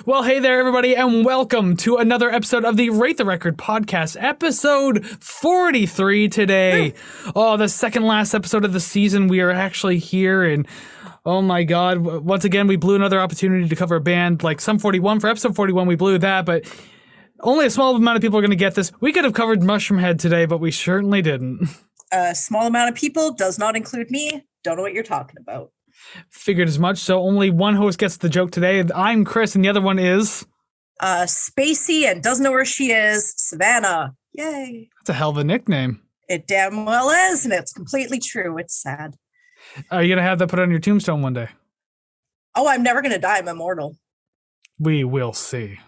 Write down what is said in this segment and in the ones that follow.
Well, hey there, everybody, and welcome to another episode of the Rate the Record podcast, episode 43 today. Oh, the second last episode of the season. We are actually here, and oh my god, once again, we blew another opportunity to cover a band like Sum 41. For episode 41, we blew that, but only a small amount of people are going to get this. We could have covered Mushroomhead today, but we certainly didn't. A small amount of people does not include me. Don't know what you're talking about. Figured as much, so only one host gets the joke today. I'm Kris, and the other one is... Spacey and doesn't know where she is, Savannah. Yay. That's a hell of a nickname. It damn well is, and it's completely true. It's sad. Are you going to have that put on your tombstone one day? Oh, I'm never going to die. I'm immortal. We will see.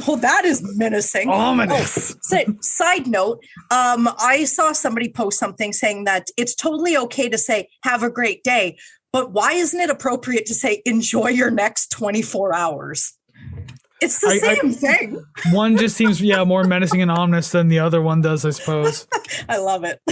Oh, that is menacing. Ominous. Oh, side note, I saw somebody post something saying that it's totally okay to say, have a great day. But why isn't it appropriate to say, enjoy your next 24 hours? It's the same thing. One just seems, more menacing and ominous than the other one does, I suppose. I love it.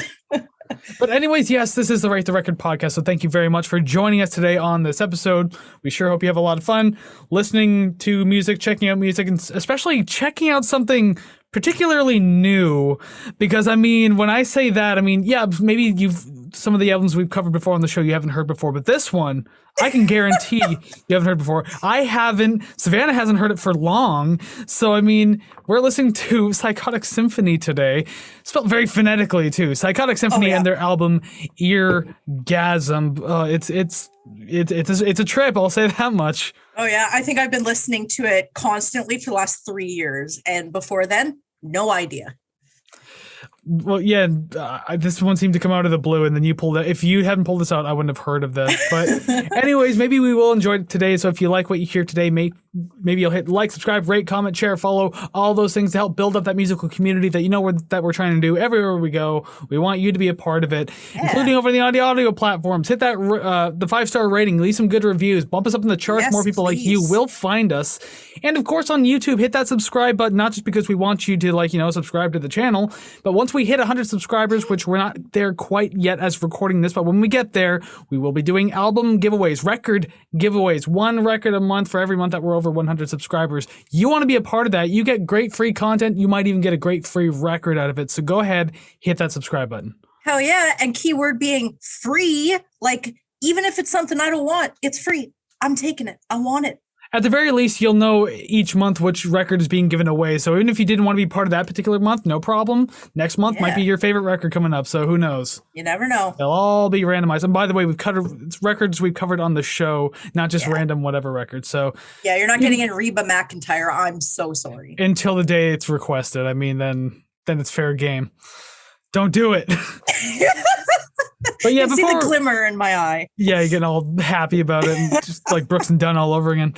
But anyways, yes, this is the Rate the Record podcast, so thank you very much for joining us today on this episode. We sure hope you have a lot of fun listening to music, checking out music, and especially checking out something particularly new. Because, when I say that, maybe some of the albums we've covered before on the show you haven't heard before, but this one, I can guarantee you haven't heard before. I haven't. Savannah hasn't heard it for long. So, we're listening to Sykotik Sinfoney today, spelled very phonetically, too. Sykotik Sinfoney and their album Eargasm. It's a trip, I'll say that much. Oh, yeah. I think I've been listening to it constantly for the last 3 years. And before then, no idea. Well, yeah, this one seemed to come out of the blue, and then you pulled it. If you hadn't pulled this out, I wouldn't have heard of this. But anyways, maybe we will enjoy it today. So if you like what you hear today, maybe you'll hit like, subscribe, rate, comment, share, follow, all those things to help build up that musical community that we're trying to do everywhere we go. We want you to be a part of it, including over the audio platforms. Hit that the 5-star rating, leave some good reviews, bump us up in the charts. More people like you will find us. And of course on YouTube, hit that subscribe button, not just because we want you to subscribe to the channel, but once we hit 100 subscribers, which we're not there quite yet as recording this, but when we get there, we will be doing album giveaways, record giveaways, one record a month for every month that we're over 100 subscribers. You want to be a part of that. You get great free content. You might even get a great free record out of it. So go ahead, hit that subscribe button. Hell yeah. And keyword being free. Like, even if it's something I don't want, it's free. I'm taking it. I want it. At the very least, you'll know each month which record is being given away. So even if you didn't want to be part of that particular month, no problem. Next month might be your favorite record coming up. So who knows? You never know. They'll all be randomized. And by the way, it's records we've covered on the show, not just random whatever records. So yeah, you're not getting in Reba McEntire. I'm so sorry. Until the day it's requested. Then it's fair game. Don't do it. But yeah, see the glimmer in my eye. Yeah, you're getting all happy about it, and just like Brooks and Dunn all over again.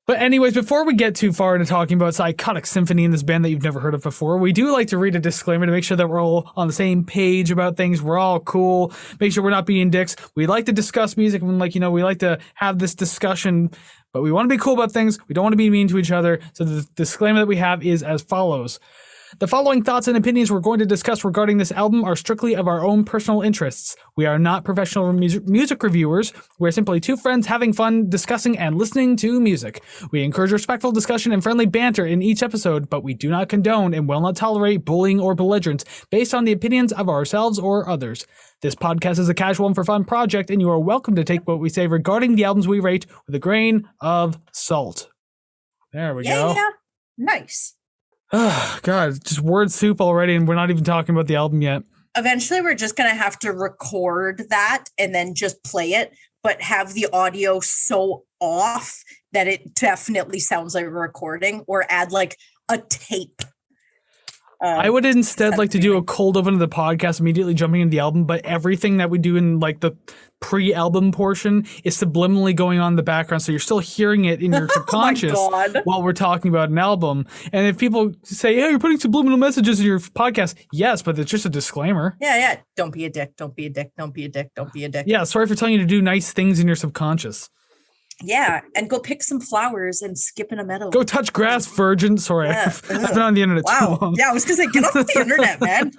But anyways, before we get too far into talking about Sykotik Sinfoney and this band that you've never heard of before, we do like to read a disclaimer to make sure that we're all on the same page about things. We're all cool. Make sure we're not being dicks. We like to discuss music, and we like to have this discussion, but we want to be cool about things. We don't want to be mean to each other. So the disclaimer that we have is as follows. The following thoughts and opinions we're going to discuss regarding this album are strictly of our own personal interests. We are not professional music reviewers. We're simply two friends having fun discussing and listening to music. We encourage respectful discussion and friendly banter in each episode, but we do not condone and will not tolerate bullying or belligerence based on the opinions of ourselves or others. This podcast is a casual and for fun project, and you are welcome to take what we say regarding the albums we rate with a grain of salt. There we go. Yeah, nice. Oh, God, just word soup already, and we're not even talking about the album yet. Eventually, we're just going to have to record that and then just play it, but have the audio so off that it definitely sounds like a recording, or add like a tape. I would instead like to do a cold open of the podcast, immediately jumping into the album, but everything that we do in like the pre-album portion is subliminally going on in the background, so you're still hearing it in your subconscious while we're talking about an album. And if people say, "Hey, you're putting subliminal messages in your podcast," yes, but it's just a disclaimer. Yeah. Don't be a dick. Don't be a dick. Don't be a dick. Don't be a dick. Yeah, sorry for telling you to do nice things in your subconscious. Yeah, and go pick some flowers and skip in a meadow. Go touch grass, virgin. Sorry, I've been on the internet too long. Yeah, I was going to say, get off the internet, man.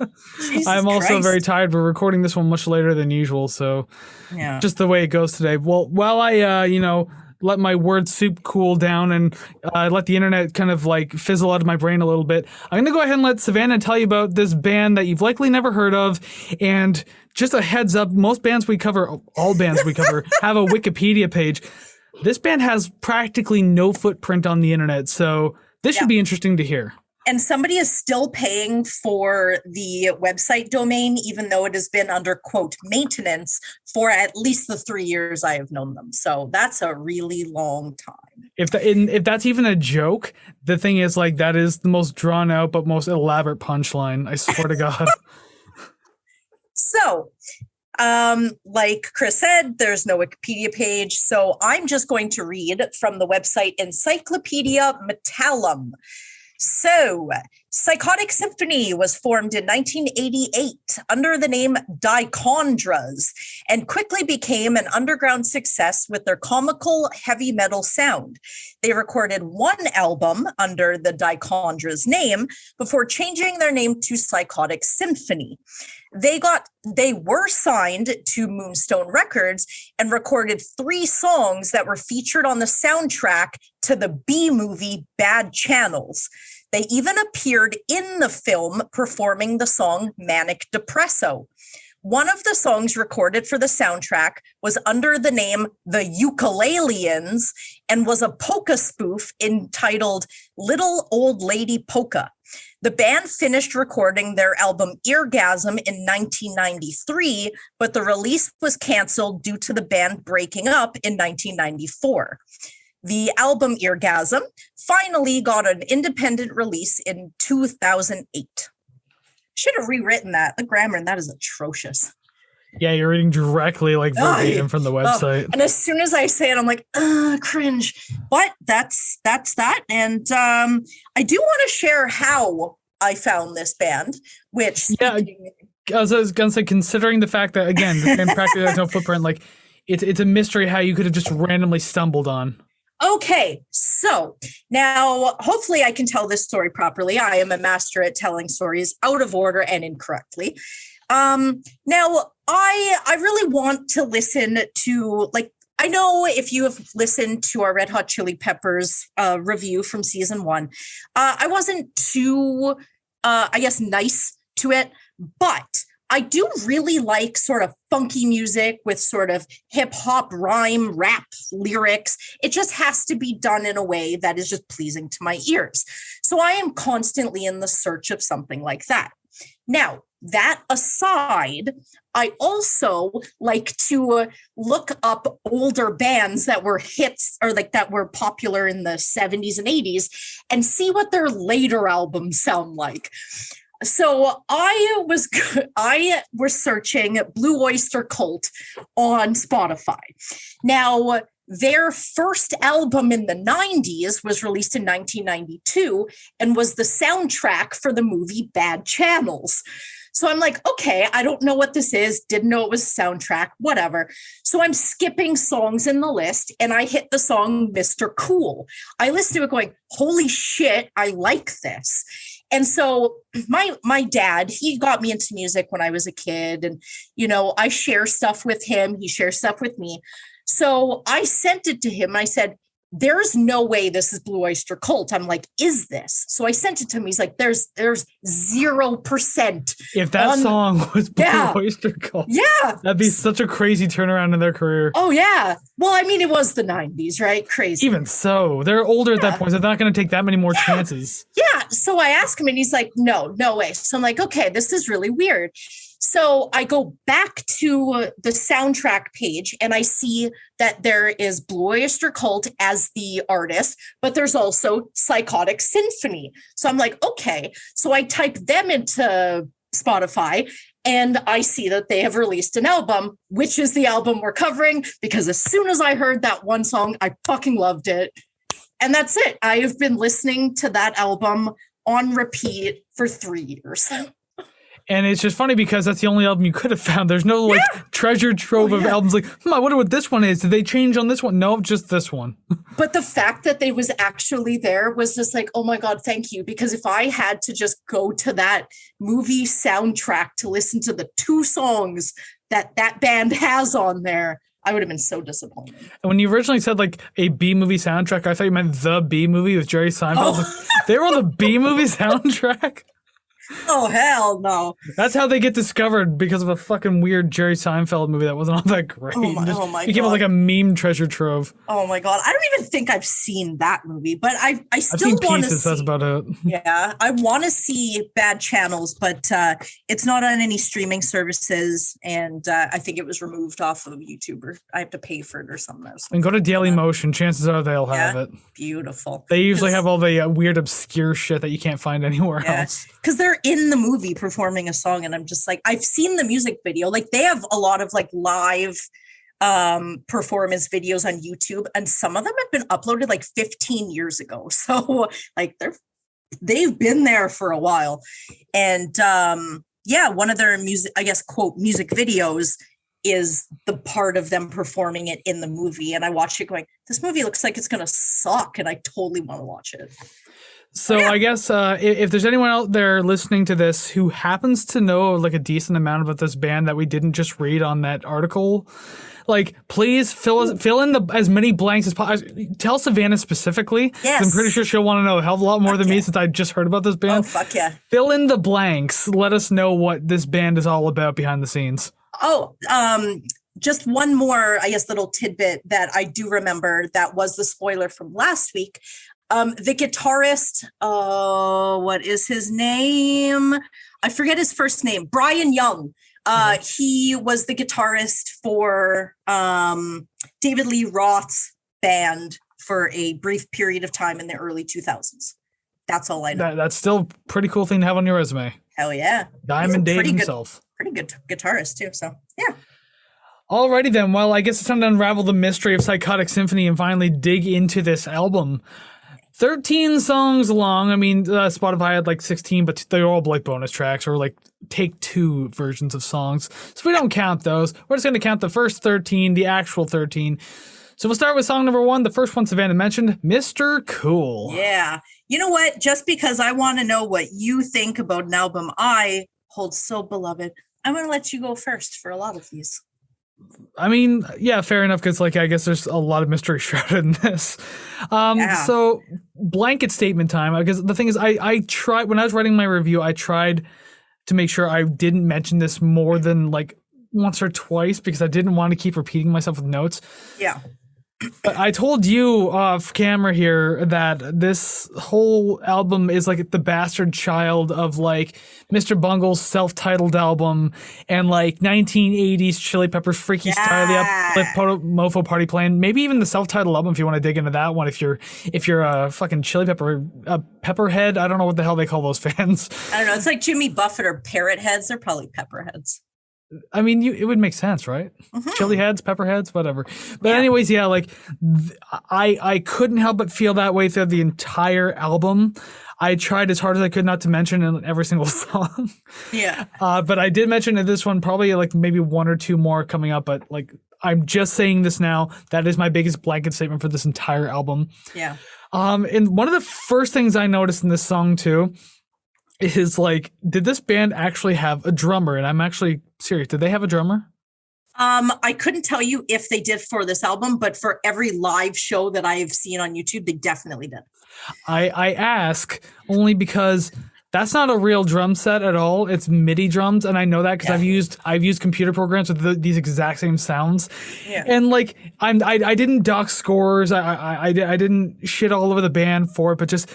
I'm also very tired. We're recording this one much later than usual, so just the way it goes today. Well, while I, let my word soup cool down and let the internet kind of like fizzle out of my brain a little bit, I'm going to go ahead and let Savannah tell you about this band that you've likely never heard of. And just a heads up, most bands we cover, all bands we cover, have a Wikipedia page. This band has practically no footprint on the internet, so this should be interesting to hear. And somebody is still paying for the website domain, even though it has been under, quote, maintenance for at least the 3 years I have known them. So that's a really long time. If that's even a joke, the thing is, like, that is the most drawn out but most elaborate punchline. I swear to God. So, like Kris said, there's no Wikipedia page. So I'm just going to read from the website Encyclopedia Metallum. So, Sykotik Sinfoney was formed in 1988 under the name Dichondras and quickly became an underground success with their comical heavy metal sound. They recorded one album under the Dichondras name before changing their name to Sykotik Sinfoney. They were signed to Moonstone Records and recorded 3 songs that were featured on the soundtrack to the B movie Bad Channels. They even appeared in the film performing the song Manic Depresso. One of the songs recorded for the soundtrack was under the name The Ukuleleans and was a polka spoof entitled Little Old Lady Polka. The band finished recording their album Eargasm in 1993, but the release was canceled due to the band breaking up in 1994. The album Eargasm finally got an independent release in 2008. Should have rewritten that. The grammar in that is atrocious. Yeah, you're reading directly like verbatim from the website. And as soon as I say it, I'm like, cringe. But that's that. And I do want to share how I found this band, which I was gonna say, considering the fact that again, the band practically has no footprint, like it's a mystery how you could have just randomly stumbled on. Okay, so now hopefully I can tell this story properly. I am a master at telling stories out of order and incorrectly. Now I really want to listen to, like, I know if you have listened to our Red Hot Chili Peppers review from season 1, I wasn't too, nice to it, but I do really like sort of funky music with sort of hip hop, rhyme, rap lyrics. It just has to be done in a way that is just pleasing to my ears. So I am constantly in the search of something like that. Now, that aside, I also like to look up older bands that were hits or like that were popular in the 70s and 80s and see what their later albums sound like. So I was searching Blue Oyster Cult on Spotify. Now, their first album in the 90s was released in 1992 and was the soundtrack for the movie Bad Channels. So I'm like, okay, I don't know what this is. Didn't know it was a soundtrack, whatever. So I'm skipping songs in the list and I hit the song Mr. Cool. I listened to it going, holy shit, I like this. And so my dad, he got me into music when I was a kid. And, you know, I share stuff with him. He shares stuff with me. So I sent it to him and I said, there's no way this is Blue Oyster Cult. I'm like, is this? So I sent it to him. He's like, there's 0%. If that song was Blue Oyster Cult, that'd be such a crazy turnaround in their career. Oh, yeah. Well, I mean, it was the 90s, right? Crazy. Even so, they're older at that point. So they're not going to take that many more chances. Yeah. So I asked him and he's like, no way. So I'm like, okay, this is really weird. So I go back to the soundtrack page and I see that there is Blue Oyster Cult as the artist, but there's also Sykotik Sinfoney. So I'm like, okay. So I type them into Spotify and I see that they have released an album, which is the album we're covering, because as soon as I heard that one song, I fucking loved it. And that's it. I have been listening to that album on repeat for 3 years. And it's just funny because that's the only album you could have found. There's no like treasure trove of albums like, I wonder what this one is. Did they change on this one? No, just this one. But the fact that they was actually there was just like, oh my God, thank you. Because if I had to just go to that movie soundtrack to listen to the 2 songs that band has on there, I would have been so disappointed. And when you originally said like a B movie soundtrack, I thought you meant the B movie with Jerry Seinfeld. Oh. They were on the B movie soundtrack. Oh, hell no. That's how they get discovered, because of a fucking weird Jerry Seinfeld movie that wasn't all that great. Oh my became God. like a meme treasure trove. Oh my God. I don't even think I've seen that movie, but I I've still seen want to pieces, see. that's about it. Yeah, I want to see Bad Channels, but it's not on any streaming services, and I think it was removed off of YouTube, or I have to pay for it or something. And go to Daily Motion, chances are they'll have it. Beautiful. They usually have all the weird obscure shit that you can't find anywhere else. Because they're in the movie performing a song, and I'm just like, I've seen the music video. Like, they have a lot of like live performance videos on YouTube, and some of them have been uploaded like 15 years ago. So like they've been there for a while. And one of their music, I guess, quote, music videos is the part of them performing it in the movie. And I watched it going, this movie looks like it's going to suck, and I totally want to watch it. So I guess if there's anyone out there listening to this who happens to know like a decent amount about this band that we didn't just read on that article, like, please fill in as many blanks as possible. Tell Savannah specifically. Yes. I'm pretty sure she'll want to know a hell of a lot more than me, since I just heard about this band. Oh, fuck yeah. Fill in the blanks. Let us know what this band is all about behind the scenes. Oh, just one more, I guess, little tidbit that I do remember that was the spoiler from last week. The guitarist, what is his name? I forget his first name. Brian Young. He was the guitarist for David Lee Roth's band for a brief period of time in the early 2000s. That's all I know. That's still a pretty cool thing to have on your resume. Hell yeah. Diamond Dave himself. Pretty good guitarist too. So yeah. Alrighty then. Well, I guess it's time to unravel the mystery of Sykotik Sinfoney and finally dig into this album. 13 songs long. I mean, Spotify had like 16, but they're all like bonus tracks or like take two versions of songs. So we don't count those. We're just going to count the first 13, the actual 13. So we'll start with song number 1. The first one Savannah mentioned, Mr. Cool. Yeah. You know what? Just because I want to know what you think about an album I hold so beloved, I'm going to let you go first for a lot of these. I mean, yeah, fair enough, because like I guess there's a lot of mystery shrouded in this. So blanket statement time, because the thing is, I tried when I was writing my review, I tried to make sure I didn't mention this more than like once or twice, because I didn't want to keep repeating myself with notes. Yeah. But I told you off camera here that this whole album is like the bastard child of like Mr. Bungle's self-titled album and like 1980s Chili Peppers Freaky Styley Uplift Mofo Party Plan. Maybe even the self-titled album if you want to dig into that one. If you're a fucking Chili Pepperhead, I don't know what the hell they call those fans. I don't know. It's like Jimmy Buffett or Parrot Heads. They're probably Pepperheads. I mean, it would make sense, right? Mm-hmm. Chili heads, pepper heads, whatever. But anyways, yeah, like I couldn't help but feel that way through the entire album. I tried as hard as I could not to mention in every single song. Yeah. But I did mention in this one probably like maybe one or two more coming up. But like I'm just saying this now. That is my biggest blanket statement for this entire album. Yeah. And one of the first things I noticed in this song too is like, did this band actually have a drummer? And I'm actually serious. Did they have a drummer? I couldn't tell you if they did for this album, but for every live show that I've seen on YouTube, they definitely did. I ask only because that's not a real drum set at all. It's MIDI drums, and I know that because I've used computer programs with these exact same sounds. Yeah. And like I didn't dock scores. I didn't shit all over the band for it, but just.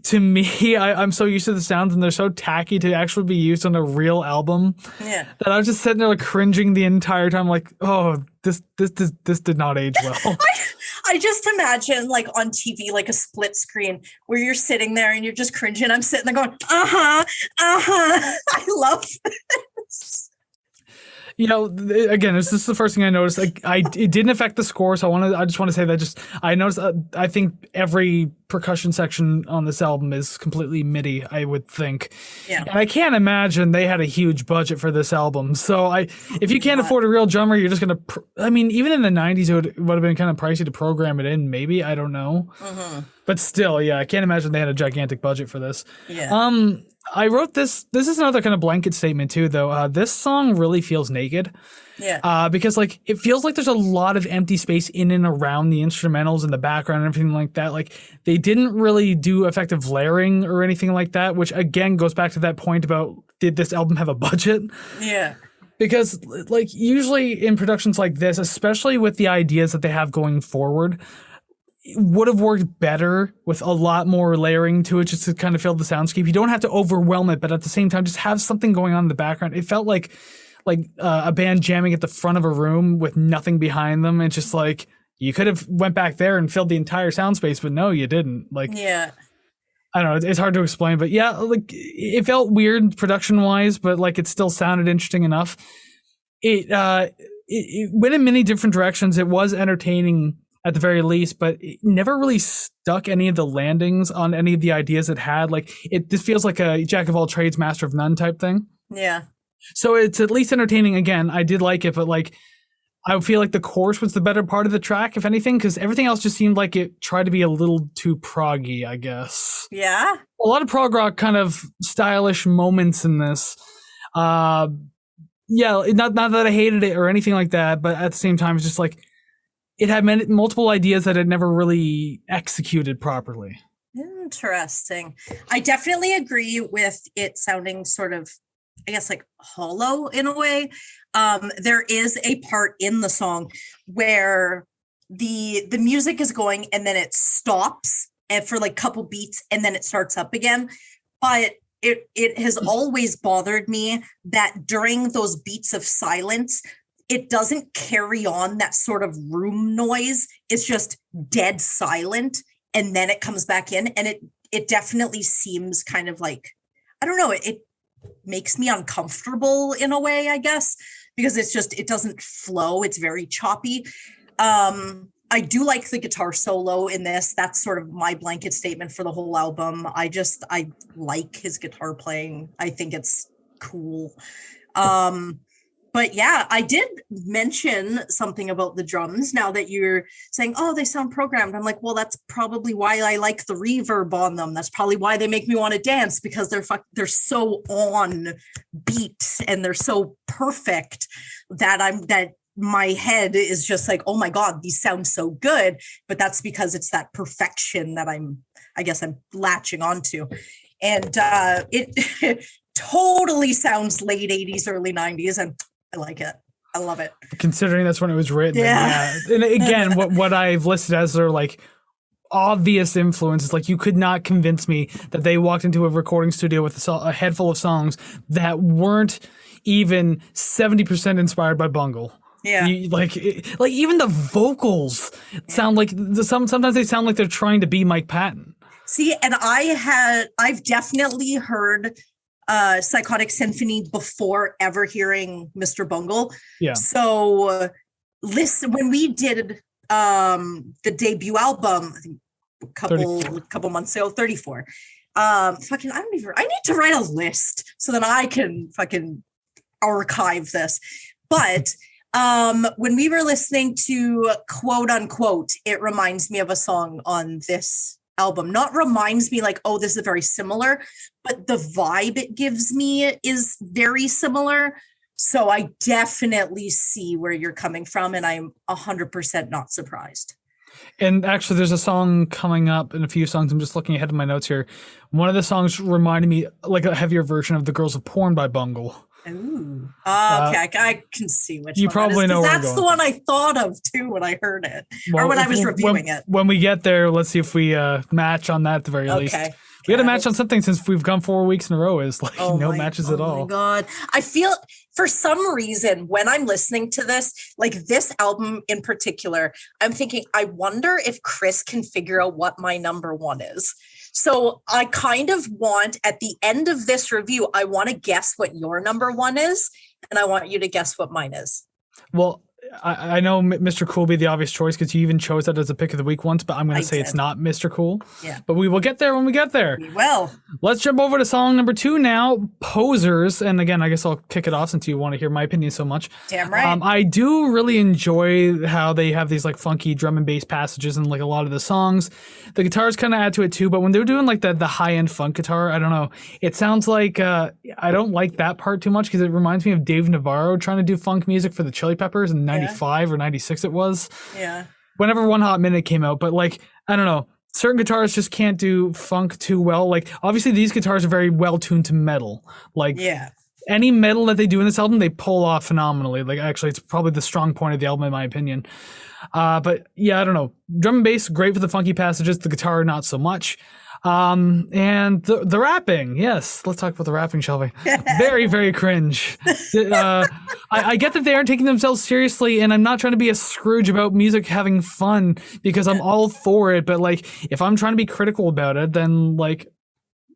To me, I'm so used to the sounds and they're so tacky to actually be used on a real album that I was just sitting there like cringing the entire time, like, oh, this did not age well. I just imagine like on TV, like a split screen where you're sitting there and you're just cringing. I'm sitting there going, I love this. You know, again, this is the first thing I noticed. Like, it didn't affect the score, so I just want to say that I noticed. I think every percussion section on this album is completely MIDI. I would think, and I can't imagine they had a huge budget for this album. So if you can't afford a real drummer, you're just gonna. I mean, even in the '90s, it would have been kind of pricey to program it in. Maybe, I don't know, but still, yeah, I can't imagine they had a gigantic budget for this. Yeah. I wrote this. This is another kind of blanket statement too, though. This song really feels naked. Yeah. Because like it feels like there's a lot of empty space in and around the instrumentals and the background and everything like that. Like they didn't really do effective layering or anything like that, which again goes back to that point about did this album have a budget? Yeah. Because like usually in productions like this, especially with the ideas that they have going forward, it would have worked better with a lot more layering to it just to kind of fill the soundscape. You don't have to overwhelm it, but at the same time, just have something going on in the background. It felt like a band jamming at the front of a room with nothing behind them. It's just like you could have went back there and filled the entire sound space, but no, you didn't. Like, yeah, I don't know. It's hard to explain, but yeah, like it felt weird production wise, but like it still sounded interesting enough. It went in many different directions. It was entertaining at the very least, but it never really stuck any of the landings on any of the ideas it had. Like this feels like a jack of all trades, master of none type thing. Yeah. So it's at least entertaining. Again, I did like it, but like I feel like the chorus was the better part of the track, if anything, because everything else just seemed like it tried to be a little too proggy, I guess. Yeah. A lot of prog rock kind of stylish moments in this. Yeah, not that I hated it or anything like that, but at the same time, it's just like it had multiple ideas that it never really executed properly. Interesting. I definitely agree with it sounding sort of, I guess, like hollow in a way. There is a part in the song where the music is going and then it stops and for like a couple beats and then it starts up again. But it has always bothered me that during those beats of silence, it doesn't carry on that sort of room noise. It's just dead silent. And then it comes back in and it definitely seems kind of like, I don't know, it makes me uncomfortable in a way, I guess, because it doesn't flow. It's very choppy. I do like the guitar solo in this. That's sort of my blanket statement for the whole album. I like his guitar playing. I think it's cool. But yeah, I did mention something about the drums now that you're saying, oh, they sound programmed. I'm like, well, that's probably why I like the reverb on them. That's probably why they make me want to dance, because they're so on beat and they're so perfect that my head is just like, oh my God, these sound so good. But that's because it's that perfection that I guess I'm latching onto. And it totally sounds late 80s, early 90s. And I like it. I love it. Considering that's when it was written. Yeah. And again, what I've listed as their like obvious influences, like you could not convince me that they walked into a recording studio with a head full of songs that weren't even 70% inspired by Bungle. Yeah. Like even the vocals sound like sometimes they sound like they're trying to be Mike Patton. See, and I've definitely heard Sykotik Sinfoney before ever hearing Mr. Bungle. Yeah. So listen, when we did the debut album, I think a couple months ago, 34. I need to write a list so that I can fucking archive this. But when we were listening to quote unquote, it reminds me of a song on this album. Not reminds me like, oh, this is very similar, but the vibe it gives me is very similar. So I definitely see where you're coming from, and I'm 100% not surprised. And actually, there's a song coming up in a few songs. I'm just looking ahead of my notes here. One of the songs reminded me like a heavier version of The Girls of Porn by Bungle. Ooh. Okay, I can see which you one probably know where that's the one I thought of too when I heard it, well, or when I was reviewing it. When we get there, let's see if we match on that at the very least. We had to match on something since we've gone 4 weeks in a row. Is like no matches at all. Oh my God. I feel for some reason when I'm listening to this, like this album in particular, I'm thinking, I wonder if Kris can figure out what my number one is. So I kind of want, at the end of this review, I want to guess what your number one is, and I want you to guess what mine is. Well, I know Mr. Cool would be the obvious choice because you even chose that as a pick of the week once, but I'm going to say it's not Mr. Cool. Yeah. But we will get there when we get there. We will. Let's jump over to song number 2 now, Posers. And again, I guess I'll kick it off since you want to hear my opinion so much. Damn right. I do really enjoy how they have these like funky drum and bass passages in like a lot of the songs. The guitars kind of add to it too, but when they're doing like the high-end funk guitar, I don't know. It sounds like I don't like that part too much because it reminds me of Dave Navarro trying to do funk music for the Chili Peppers in 95 or 96 it was. Yeah. Whenever One Hot Minute came out, but like, I don't know. Certain guitars just can't do funk too well. Like, obviously these guitars are very well tuned to metal. Like, any metal that they do in this album, they pull off phenomenally. Like, actually, it's probably the strong point of the album, in my opinion. But yeah, I don't know. Drum and bass, great for the funky passages. The guitar, not so much. And the rapping, yes, let's talk about the rapping, shall we? Very, very cringe. I get that they aren't taking themselves seriously, and I'm not trying to be a Scrooge about music having fun because I'm all for it. But like, if I'm trying to be critical about it, then like,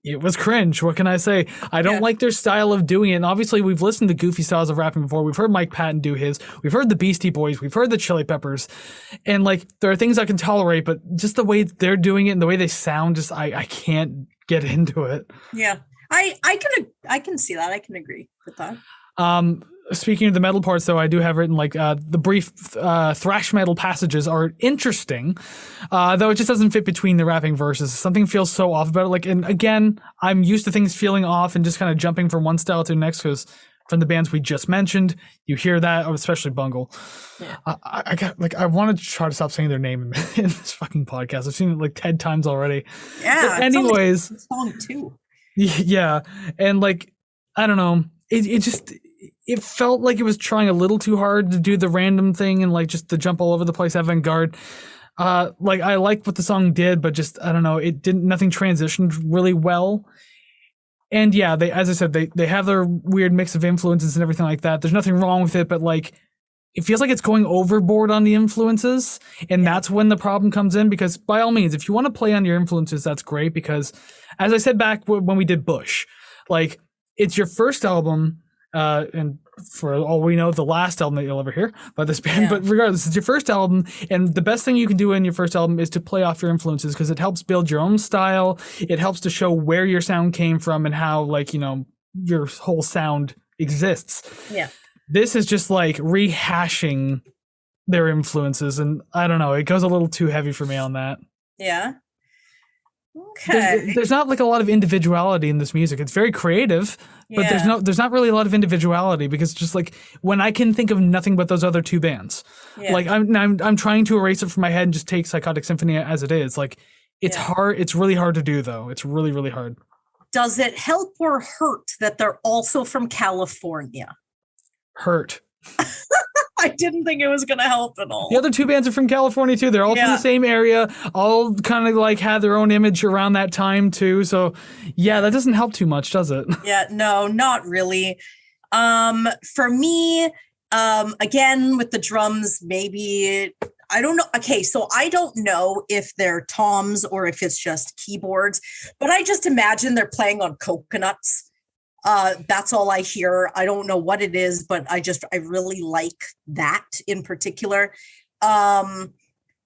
it was cringe. What can I say? I don't like their style of doing it. And obviously, we've listened to goofy styles of rapping before. We've heard Mike Patton do his. We've heard the Beastie Boys. We've heard the Chili Peppers. And like, there are things I can tolerate, but just the way they're doing it and the way they sound, just I can't get into it. Yeah, I can see that. I can agree with that. Speaking of the metal parts, though, I do have written like the brief thrash metal passages are interesting, though it just doesn't fit between the rapping verses. Something feels so off about it. Like, and again, I'm used to things feeling off and just kind of jumping from one style to the next because from the bands we just mentioned, you hear that, especially Bungle. Yeah. I wanted to try to stop saying their name in this fucking podcast. I've seen it like 10 times already. Yeah. But anyways, it's only song 2. Yeah, and like, I don't know, it felt like it was trying a little too hard to do the random thing and like just to jump all over the place avant-garde. Like I liked what the song did, but just I don't know, nothing transitioned really well. And yeah, as I said, they have their weird mix of influences and everything like that. There's nothing wrong with it, but like it feels like it's going overboard on the influences, and that's when the problem comes in. Because by all means, if you want to play on your influences, that's great. Because as I said back when we did Bush, like it's your first album. And for all we know, the last album that you'll ever hear by this band. Yeah. But regardless, it's your first album, and the best thing you can do in your first album is to play off your influences because it helps build your own style. It helps to show where your sound came from and how, like, you know, your whole sound exists. Yeah. This is just like rehashing their influences, and I don't know, it goes a little too heavy for me on that. Yeah. Okay. There's not like a lot of individuality in this music. It's very creative, but there's not really a lot of individuality because just like when I can think of nothing but those other 2 bands, like I'm trying to erase it from my head and just take Sykotik Sinfoney as it is. Like it's hard. It's really hard to do though. It's really, really hard. Does it help or hurt that they're also from California? Hurt. I didn't think it was going to help at all. The other 2 bands are from California too. They're all from the same area, all kind of like had their own image around that time too. So yeah, that doesn't help too much, does it? Yeah, no, not really. For me, again, with the drums, maybe, I don't know. Okay, so I don't know if they're toms or if it's just keyboards, but I just imagine they're playing on coconuts. That's all I hear. I don't know what it is, but I really like that in particular.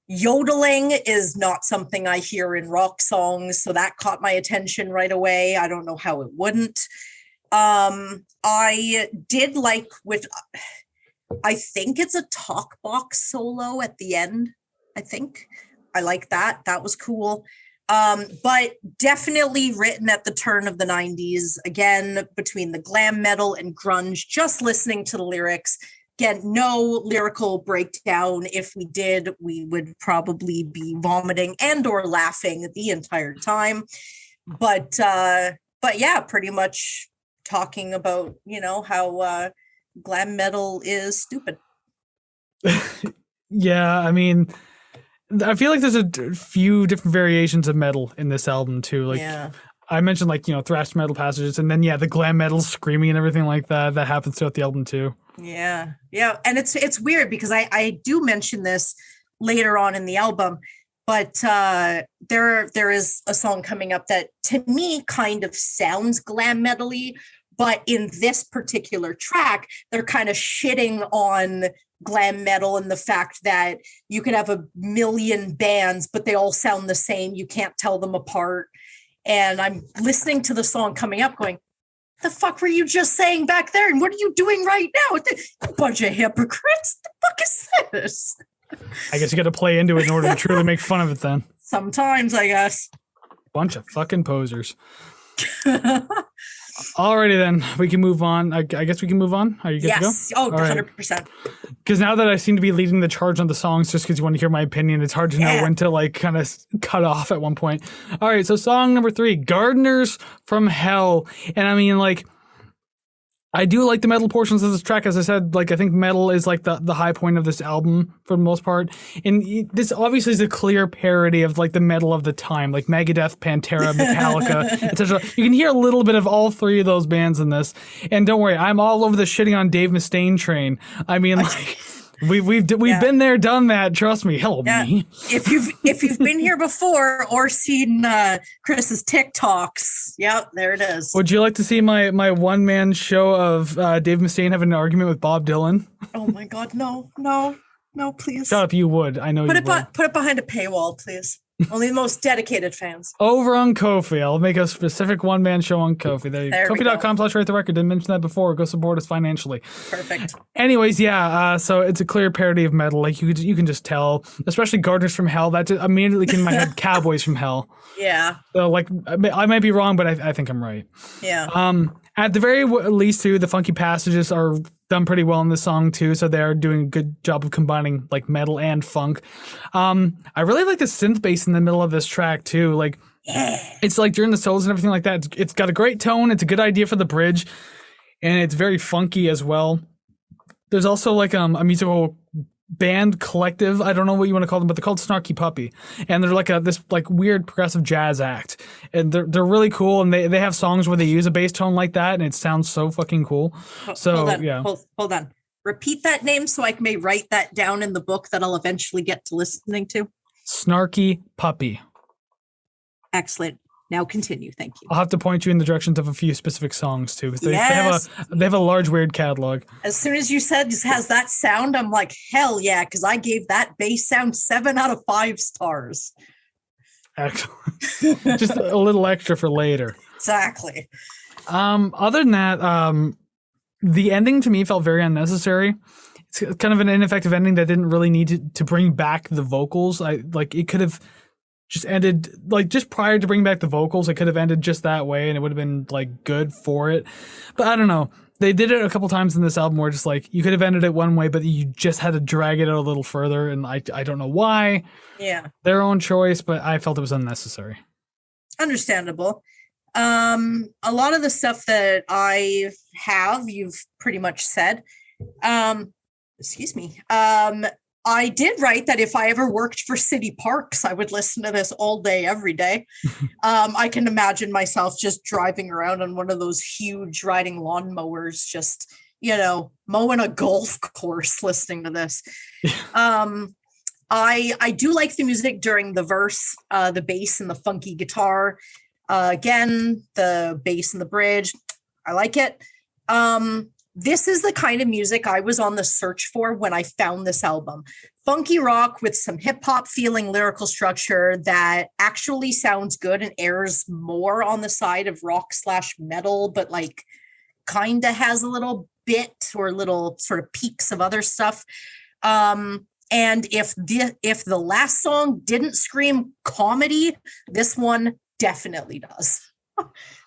Yodeling is not something I hear in rock songs, so that caught my attention right away. I don't know how it wouldn't. I did like I think it's a talk box solo at the end. I think I like that. That was cool. But definitely written at the turn of the 90s, again, between the glam metal and grunge, just listening to the lyrics. Again, no lyrical breakdown. If we did, we would probably be vomiting and or laughing the entire time. But yeah, pretty much talking about, you know, how glam metal is stupid. Yeah, I mean, I feel like there's a few different variations of metal in this album too. Like I mentioned, like, you know, thrash metal passages, and then the glam metal screaming and everything like that happens throughout the album too. Yeah, and it's weird because I do mention this later on in the album, but there is a song coming up that to me kind of sounds glam metal-y, but in this particular track, they're kind of shitting on glam metal and the fact that you could have a million bands, but they all sound the same. You can't tell them apart. And I'm listening to the song coming up going, the fuck were you just saying back there? And what are you doing right now? A bunch of hypocrites. The fuck is this? I guess you got to play into it in order to truly make fun of it then. Sometimes, I guess. Bunch of fucking posers. Alrighty then, we can move on. I guess we can move on. Are you good to go? Yes. Oh, 100%. Because now that I seem to be leading the charge on the songs, just because you want to hear my opinion, it's hard to know when to like kind of cut off at one point. All right, so song number 3, Gardeners from Hell. And I mean, like, I do like the metal portions of this track. As I said, like, I think metal is like the high point of this album for the most part. And this obviously is a clear parody of like the metal of the time, like Megadeth, Pantera, Metallica, etc. You can hear a little bit of all 3 of those bands in this. And don't worry, I'm all over the shitting on Dave Mustaine train. I mean, like, we've been there, done that. Trust me. Hello, me. If you've been here before or seen Kris's TikToks, yep, there it is. Would you like to see my one-man show of Dave Mustaine having an argument with Bob Dylan? Oh my God, no, please. Shut up, you would. I know you would. Put it behind a paywall, please. Only the most dedicated fans. Over on Ko-fi. I'll make a specific one-man show on Ko-fi. There you go. Ko-fi.com/write-the-record. Didn't mention that before. Go support us financially. Perfect. Anyways, so it's a clear parody of metal. Like, you can just tell, especially Gardeners from Hell. That just immediately came in my head, Cowboys from Hell. Yeah. So, like, I might be wrong, but I think I'm right. Yeah. At the very least, too, the funky passages are done pretty well in this song too, so they're doing a good job of combining like metal and funk. I really like the synth bass in the middle of this track too. Like, it's like during the solos and everything like that. It's got a great tone. It's a good idea for the bridge, and it's very funky as well. There's also like a musical band collective. I don't know what you want to call them, but they're called Snarky Puppy, and they're like this like weird progressive jazz act, and they're really cool. And they have songs where they use a bass tone like that, and it sounds so fucking cool. Hold on. Repeat that name so I may write that down in the book that I'll eventually get to listening to. Snarky Puppy. Excellent. Now continue. Thank you. I'll have to point you in the directions of a few specific songs too, because they have a large weird catalog. As soon as you said it has that sound, I'm like, hell yeah, because I gave that bass sound 7 out of 5 stars. Excellent. Just a little extra for later. Exactly. Other than that, the ending to me felt very unnecessary. It's kind of an ineffective ending that didn't really need to bring back the vocals. It could have just ended like just prior to bringing back the vocals. It could have ended just that way, and it would have been like good for it. But I don't know. They did it a couple times in this album where just like you could have ended it one way, but you just had to drag it out a little further, and I don't know why. Yeah, their own choice, but I felt it was unnecessary. Understandable. A lot of the stuff that I have, you've pretty much said. Excuse me. I did write that if I ever worked for city parks, I would listen to this all day, every day. I can imagine myself just driving around on one of those huge riding lawnmowers, just, mowing a golf course, listening to this. I do like the music during the verse, the bass and the funky guitar. Again, the bass and the bridge. I like it. This is the kind of music I was on the search for when I found this album. Funky rock with some hip hop feeling lyrical structure that actually sounds good and airs more on the side of rock / metal, but like kind of has a little bit or little sort of peaks of other stuff. And if the last song didn't scream comedy, this one definitely does.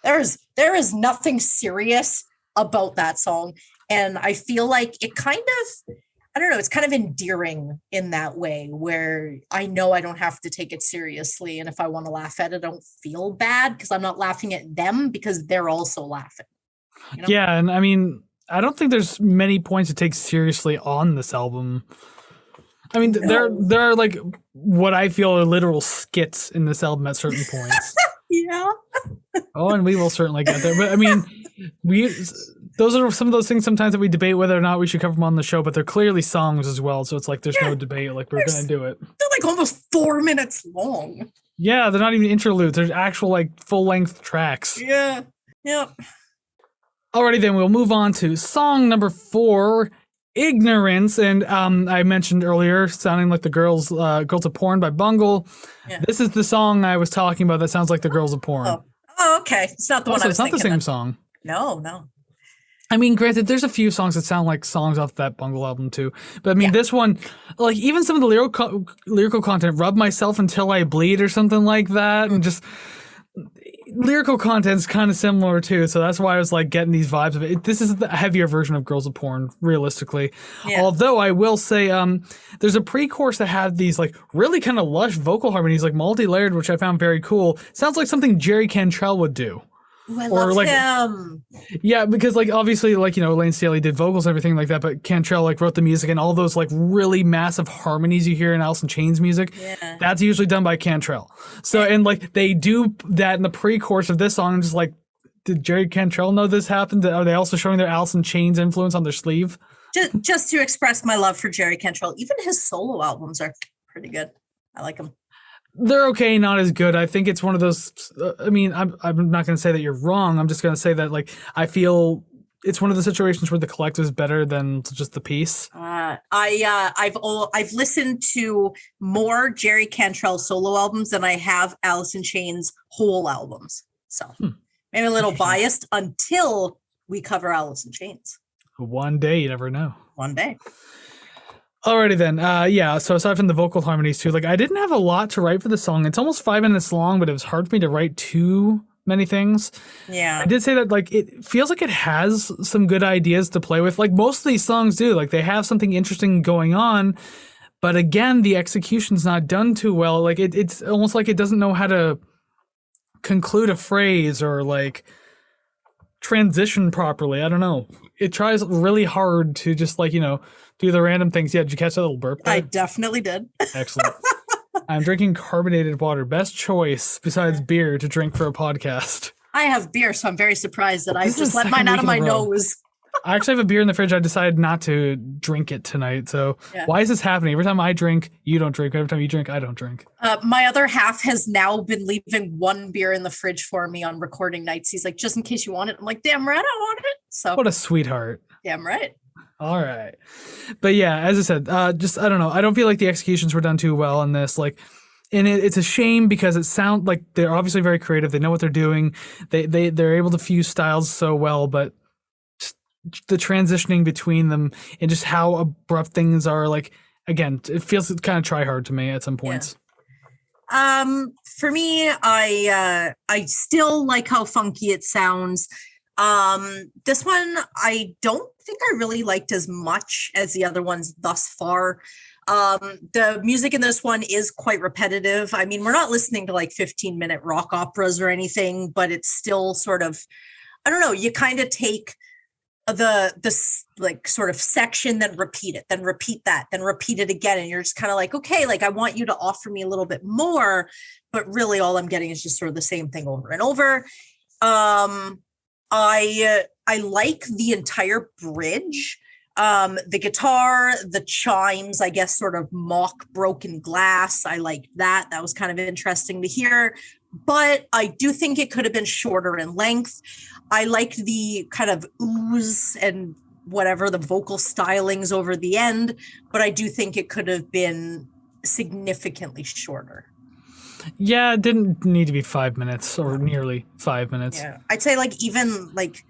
There is nothing serious about that song, and I feel like it kind of, I don't know, it's kind of endearing in that way where I know I don't have to take it seriously, and if I want to laugh at it, I don't feel bad because I'm not laughing at them because they're also laughing. Yeah, and I mean, I don't think there's many points to take seriously on this album. I mean, there are like what I feel are literal skits in this album at certain points. Yeah. Oh, and we will certainly get there. But I mean, those are some of those things sometimes that we debate whether or not we should cover them on the show, but they're clearly songs as well. So it's like there's no debate. Like, we're going to do it. They're like almost 4 minutes long. Yeah, they're not even interludes. There's actual like full length tracks. Yeah. Yep. Alrighty, then we'll move on to song number 4, Ignorance, and I mentioned earlier, sounding like the Girls of Porn by Bungle. Yeah. This is the song I was talking about that sounds like the Girls of Porn. Oh, okay. It's not the one I was it's not the thinking same of. song. No. I mean, granted, there's a few songs that sound like songs off that Bungle album too, but I mean, this one, like even some of the lyrical content, "Rub Myself Until I Bleed" or something like that, and just lyrical content's kind of similar too. So that's why I was like getting these vibes of it. This is the heavier version of Girls of Porn, realistically. Yeah. Although I will say, there's a pre-chorus that had these like really kind of lush vocal harmonies, like multi-layered, which I found very cool. Sounds like something Jerry Cantrell would do. Ooh, I love like, him. Yeah, because like obviously like, you know, Elaine Staley did vocals and everything like that, but Cantrell like wrote the music, and all those like really massive harmonies you hear in Alice in Chains music, that's usually done by Cantrell. So and like they do that in the pre-chorus of this song, and just like, did Jerry Cantrell know this happened? Are they also showing their Alice in Chains influence on their sleeve? Just to express my love for Jerry Cantrell. Even his solo albums are pretty good. I like them. They're okay, not as good. I think it's one of those. I mean, I'm not going to say that you're wrong. I'm just going to say that like I feel it's one of the situations where the collective is better than just the piece. I've listened to more Jerry Cantrell solo albums than I have Alice in Chains whole albums. So maybe a little biased until we cover Alice in Chains. One day, you never know. One day. Alrighty then. So aside from the vocal harmonies too, like I didn't have a lot to write for the song. It's almost 5 minutes long, but it was hard for me to write too many things. Yeah. I did say that like it feels like it has some good ideas to play with. Like most of these songs do. Like they have something interesting going on, but again, the execution's not done too well. Like it's almost like it doesn't know how to conclude a phrase or like transition properly. I don't know. It tries really hard to just like, you know, do the random things. Yeah, did you catch that little burp there? I definitely did. Excellent. I'm drinking carbonated water. Best choice besides beer to drink for a podcast. I have beer, so I'm very surprised that I just let mine out of my nose. I actually have a beer in the fridge. I decided not to drink it tonight. So why is this happening? Every time I drink, you don't drink. Every time you drink, I don't drink. My other half has now been leaving one beer in the fridge for me on recording nights. He's like, just in case you want it. I'm like, damn right, I want it. So what a sweetheart. Damn right. All right. But yeah, as I said, I don't know. I don't feel like the executions were done too well in this. Like, and it's a shame because it sounds like they're obviously very creative. They know what they're doing. They're able to fuse styles so well, but the transitioning between them and just how abrupt things are, like, again, it feels kind of try hard to me at some points. For me, I still like how funky it sounds. This one I don't think I really liked as much as the other ones thus far. The music in this one is quite repetitive. I mean, we're not listening to like 15-minute rock operas or anything, but it's still sort of, I don't know, you kind of take the like sort of section, then repeat it, then repeat that, then repeat it again. And you're just kind of like, okay, like I want you to offer me a little bit more, but really all I'm getting is just sort of the same thing over and over. I like the entire bridge. The guitar, the chimes, I guess, sort of mock broken glass. I like that. That was kind of interesting to hear. But I do think it could have been shorter in length. I liked the kind of ooze and whatever the vocal stylings over the end, but I do think it could have been significantly shorter. Yeah, it didn't need to be 5 minutes or nearly 5 minutes. Yeah, I'd say like even like,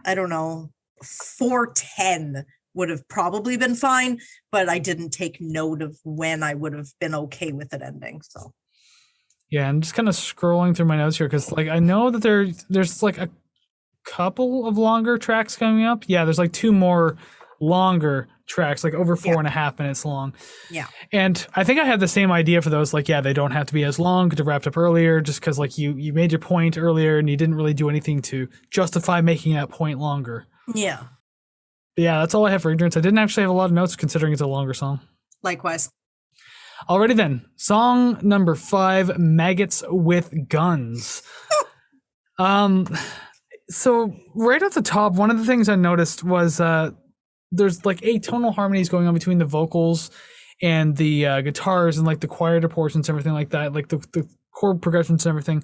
I don't know, 4:10 would have probably been fine, but I didn't take note of when I would have been okay with it ending. So yeah, I'm just kind of scrolling through my notes here because like I know that there's like a couple of longer tracks coming up. Yeah, there's like 2 more longer tracks, like over 4.5 minutes long. Yeah. And I think I had the same idea for those. Like, yeah, they don't have to be as long, could have wrapped up earlier just because like you made your point earlier and you didn't really do anything to justify making that point longer. Yeah. But yeah, that's all I have for Ignorance. I didn't actually have a lot of notes considering it's a longer song. Likewise. Alrighty then. Song number 5, Maggots with Guns. So right off the top, one of the things I noticed was there's like atonal harmonies going on between the vocals and the guitars and like the quieter portions, everything like that, like the chord progressions and everything.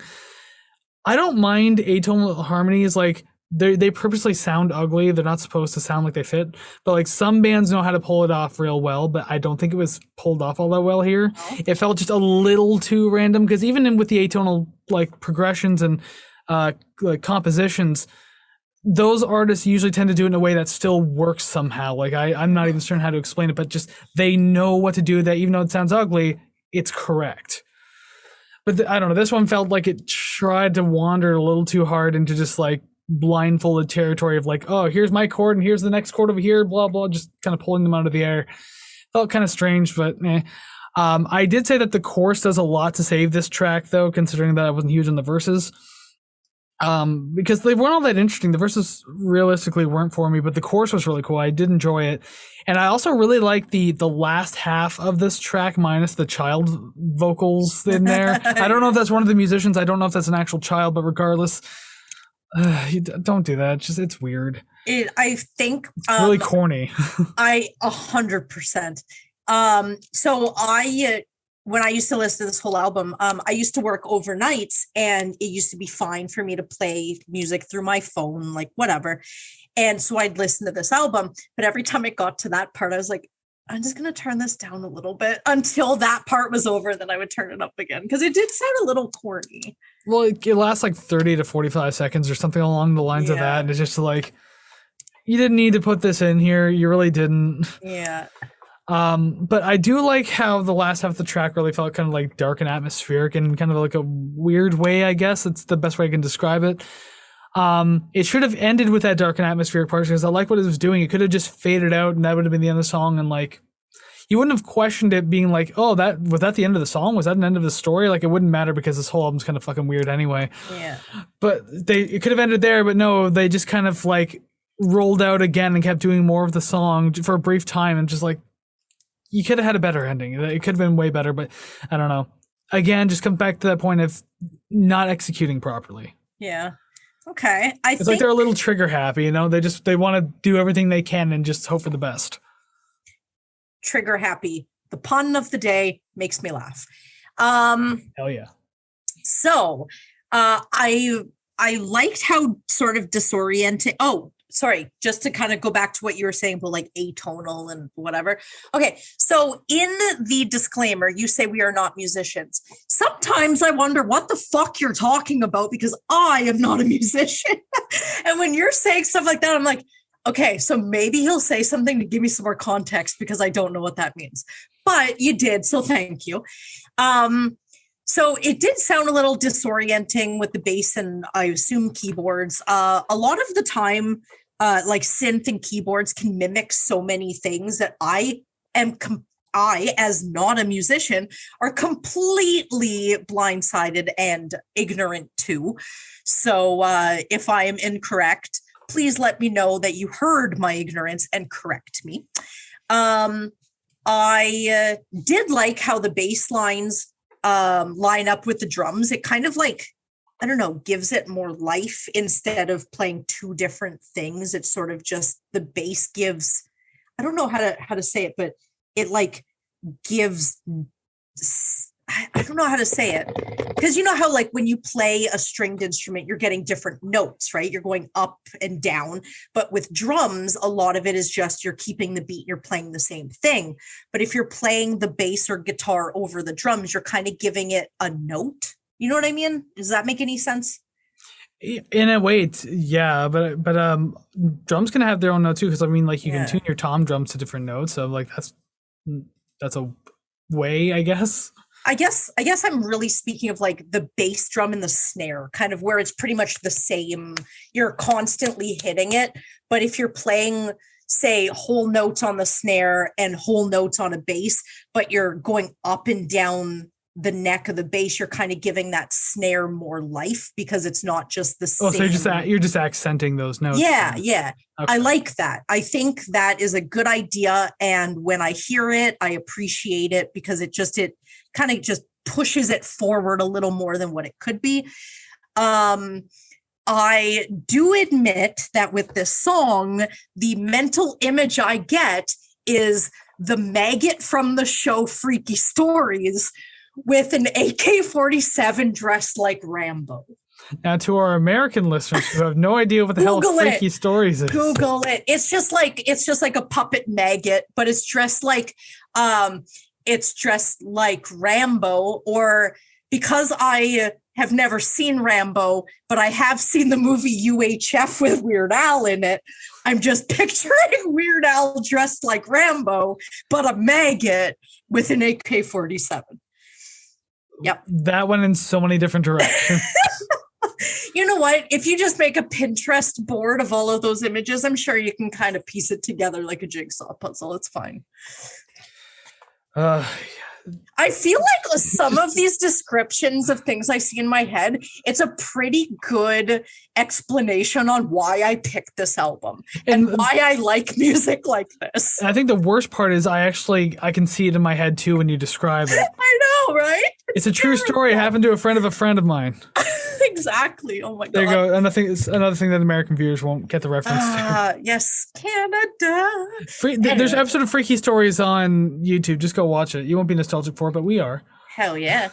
I don't mind atonal harmonies like they purposely sound ugly. They're not supposed to sound like they fit, but like some bands know how to pull it off real well, but I don't think it was pulled off all that well here. No. It felt just a little too random, because even with the atonal like progressions and like compositions, those artists usually tend to do it in a way that still works somehow. Like I'm not even certain how to explain it, but just they know what to do, that even though it sounds ugly, it's correct. But I don't know, this one felt like it tried to wander a little too hard into just like blindfolded territory of like, oh, here's my chord and here's the next chord over here, blah blah, just kind of pulling them out of the air. Felt kind of strange, but I did say that the chorus does a lot to save this track, though, considering that I wasn't huge on the verses, because they weren't all that interesting. The verses realistically weren't for me, but the chorus was really cool. I did enjoy it, and I also really like the last half of this track minus the child vocals in there. I don't know if that's one of the musicians. I don't know if that's an actual child, but regardless, you don't do that. It's weird. I think it's really corny. I 100%. So when I used to listen to this whole album, I used to work overnights, and it used to be fine for me to play music through my phone, like whatever. And so I'd listen to this album, but every time it got to that part, I was like, I'm just going to turn this down a little bit until that part was over. Then I would turn it up again, because it did sound a little corny. Well, it lasts like 30 to 45 seconds or something along the lines of that. And it's just like, you didn't need to put this in here. You really didn't. Yeah. But I do like how the last half of the track really felt kind of like dark and atmospheric in kind of like a weird way, I guess. It's the best way I can describe it. It should have ended with that dark and atmospheric part, because I like what it was doing. It could have just faded out and that would have been the end of the song, and like you wouldn't have questioned it being like, oh, that was that the end of the song? Was that an end of the story? Like it wouldn't matter, because this whole album's kind of fucking weird anyway. Yeah. But it could have ended there, but no, they just kind of like rolled out again and kept doing more of the song for a brief time, and just like, you could have had a better ending. It could have been way better, but I don't know. Again, just come back to that point of not executing properly. Yeah. Okay. It's like they're a little trigger happy, you know? They want to do everything they can and just hope for the best. Trigger happy. The pun of the day makes me laugh. Hell yeah. So I liked how sort of disorienting. Oh, sorry, just to kind of go back to what you were saying about like atonal and whatever. Okay, so in the disclaimer, you say we are not musicians. Sometimes I wonder what the fuck you're talking about, because I am not a musician. And when you're saying stuff like that, I'm like, okay, so maybe he'll say something to give me some more context, because I don't know what that means. But you did, so thank you. So it did sound a little disorienting with the bass and I assume keyboards. A lot of the time, like synth and keyboards can mimic so many things that I, as not a musician, are completely blindsided and ignorant to. So if I am incorrect, please let me know that you heard my ignorance and correct me. I did like how the bass lines line up with the drums. It kind of like, I don't know, gives it more life instead of playing two different things. It's sort of just the bass gives, I don't know how to say it, but it like gives, I don't know how to say it, because you know how like when you play a stringed instrument, you're getting different notes, right? You're going up and down, but with drums, a lot of it is just you're keeping the beat, you're playing the same thing. But if you're playing the bass or guitar over the drums, you're kind of giving it a note. You know what I mean? Does that make any sense? In a way, yeah, but drums can have their own note too, because I mean, like you can tune your tom drums to different notes, so like that's a way, I guess. I guess I'm really speaking of like the bass drum and the snare, kind of where it's pretty much the same. You're constantly hitting it, but if you're playing, say, whole notes on the snare and whole notes on a bass, but you're going up and down the neck of the bass, you're kind of giving that snare more life, because it's not just the same. Oh, so you're just accenting those notes. Yeah, then. yeah. Okay. I like that. I think that is a good idea, and when I hear it, I appreciate it, because it kind of just pushes it forward a little more than what it could be. I do admit that with this song, the mental image I get is the maggot from the show Freaky Stories, with an AK-47 dressed like Rambo. Now, to our American listeners who have no idea what the hell Freaky Stories is, Google it. It's just like a puppet maggot, but it's dressed like Rambo. Or because I have never seen Rambo, but I have seen the movie UHF with Weird Al in it, I'm just picturing Weird Al dressed like Rambo, but a maggot with an AK-47. Yep. That went in so many different directions. You know what? If you just make a Pinterest board of all of those images, I'm sure you can kind of piece it together like a jigsaw puzzle. It's fine. I feel like some of these descriptions of things I see in my head, it's a pretty good explanation on why I picked this album and why I like music like this. I think the worst part is I can see it in my head too when you describe it. I know, right? It's a true story. It happened to a friend of mine. Exactly. Oh my God. There you go. And I think it's another thing that American viewers won't get the reference to. Yes, Canada. There's an episode of Freaky Stories on YouTube. Just go watch it. You won't be nostalgic for it, but we are. Hell yeah.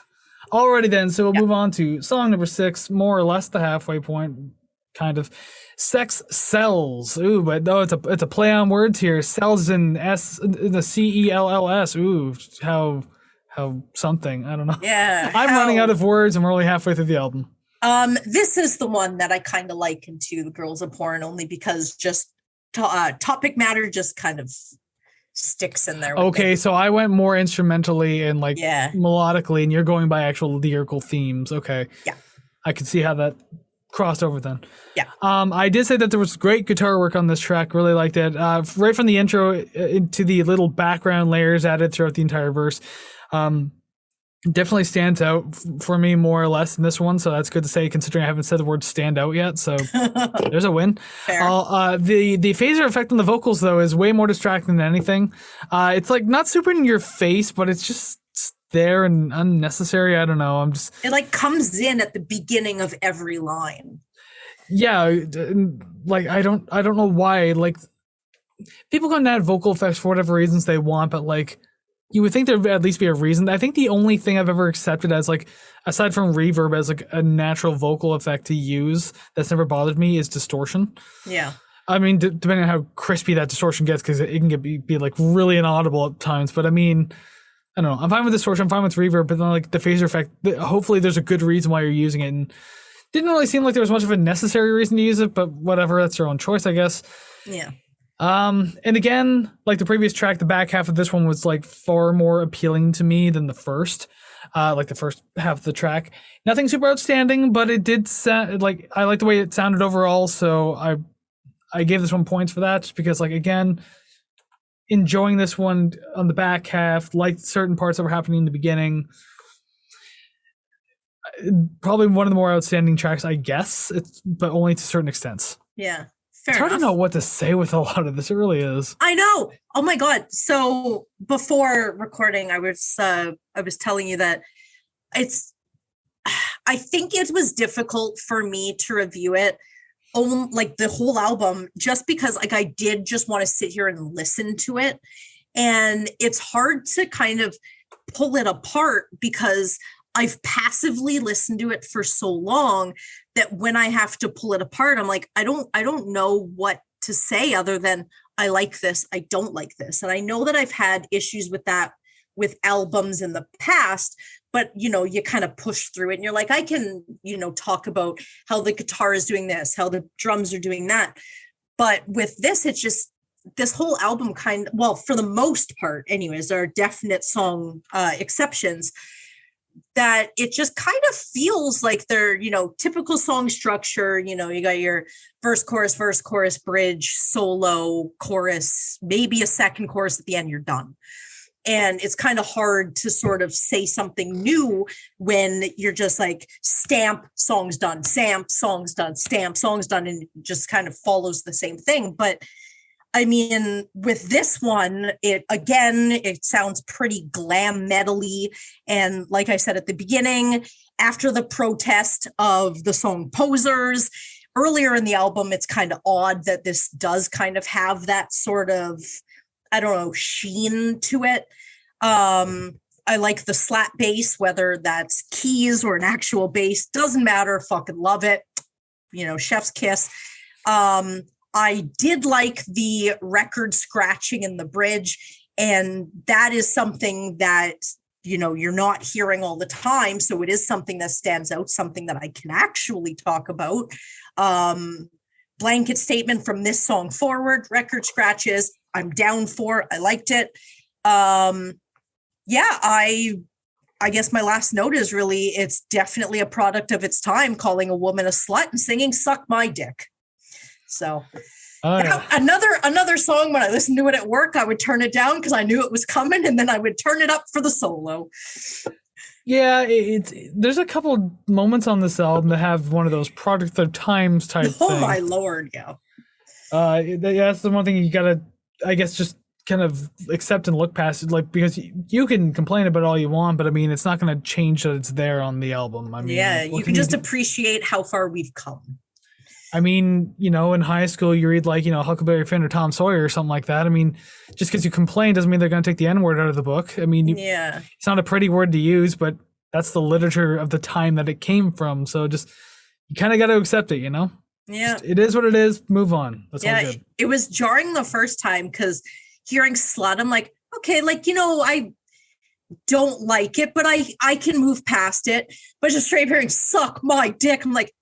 Alrighty then. So we'll move on to song number 6, more or less the halfway point, kind of. Sex Sells. Ooh, but no, it's a play on words here. Sells in the CELLS. Ooh, how something. I don't know. Yeah. I'm running out of words and we're only halfway through the album. This is the one that I kind of liken to The Girls of Porn, only because just topic matter just kind of sticks in there. Okay, so I went more instrumentally and melodically, and you're going by actual lyrical themes. Okay. Yeah. I could see how that crossed over then. Yeah. I did say that there was great guitar work on this track. Really liked it. Right from the intro to the little background layers added throughout the entire verse. Definitely stands out for me more or less in this one, so that's good to say considering I haven't said the word stand out yet, so there's a win. Fair. The phaser effect on the vocals though is way more distracting than anything. It's like not super in your face, but it's just there and unnecessary. I don't know. It like comes in at the beginning of every line. Yeah, like I don't know why. Like people can add vocal effects for whatever reasons they want, but like you would think there would at least be a reason. I think the only thing I've ever accepted as like, aside from reverb as like a natural vocal effect to use that's never bothered me is distortion. Yeah. I mean, depending on how crispy that distortion gets, because it can be like really inaudible at times. But I mean, I don't know. I'm fine with distortion. I'm fine with reverb. But then like the phaser effect, hopefully there's a good reason why you're using it. And didn't really seem like there was much of a necessary reason to use it, but whatever. That's your own choice, I guess. Yeah. And again, like the previous track, the back half of this one was like far more appealing to me than the first, like the first half of the track. Nothing super outstanding, but it did sound like I like the way it sounded overall. So I gave this one points for that, just because like, again, enjoying this one on the back half, like certain parts that were happening in the beginning. Probably one of the more outstanding tracks, I guess, but only to certain extents. Yeah. Fair it's hard enough. To know what to say with a lot of this. It really is. I know. Oh my God. So before recording, I was telling you that I think it was difficult for me to review it like the whole album, just because like I did just want to sit here and listen to it. And it's hard to kind of pull it apart because I've passively listened to it for so long that when I have to pull it apart, I'm like, I don't know what to say other than I like this, I don't like this. And I know that I've had issues with that with albums in the past, but you know, you kind of push through it and you're like, I can, you know, talk about how the guitar is doing this, how the drums are doing that. But with this, it's just this whole album well, for the most part anyways, there are definite song exceptions, that it just kind of feels like they're, you know, typical song structure. You know, you got your verse, chorus, bridge, solo, chorus, maybe a second chorus at the end, you're done. And it's kind of hard to sort of say something new when you're just like stamp, songs done, stamp, songs done, stamp, songs done, and it just kind of follows the same thing. But I mean, with this one, it sounds pretty glam metal-y. And like I said at the beginning, after the protest of the song Posers, earlier in the album, it's kind of odd that this does kind of have that sort of, I don't know, sheen to it. I like the slap bass, whether that's keys or an actual bass, doesn't matter. Fucking love it. Chef's kiss. I did like the record scratching in the bridge, and that is something that, you're not hearing all the time. So it is something that stands out, something that I can actually talk about. Blanket statement from this song forward, record scratches, I'm down for. I liked it. I guess my last note is really, it's definitely a product of its time, calling a woman a slut and singing "Suck My Dick." So another song, when I listened to it at work, I would turn it down because I knew it was coming, and then I would turn it up for the solo. Yeah, there's a couple moments on this album that have one of those product of times type things. Oh my Lord, yeah. That's the one thing you gotta, I guess, just kind of accept and look past it, because you can complain about all you want, but I mean, it's not going to change that it's there on the album. I mean, you can just appreciate how far we've come. I mean, in high school you read Huckleberry Finn or Tom Sawyer or something like that. I mean, just because you complain doesn't mean they're going to take the N-word out of the book. I mean, it's not a pretty word to use, but that's the literature of the time that it came from. So just, you kind of got to accept it, Yeah. Just, it is what it is. Move on. That's all good. It was jarring the first time because hearing slut, I'm like, okay, I don't like it, but I can move past it. But just straight hearing "suck my dick," I'm like,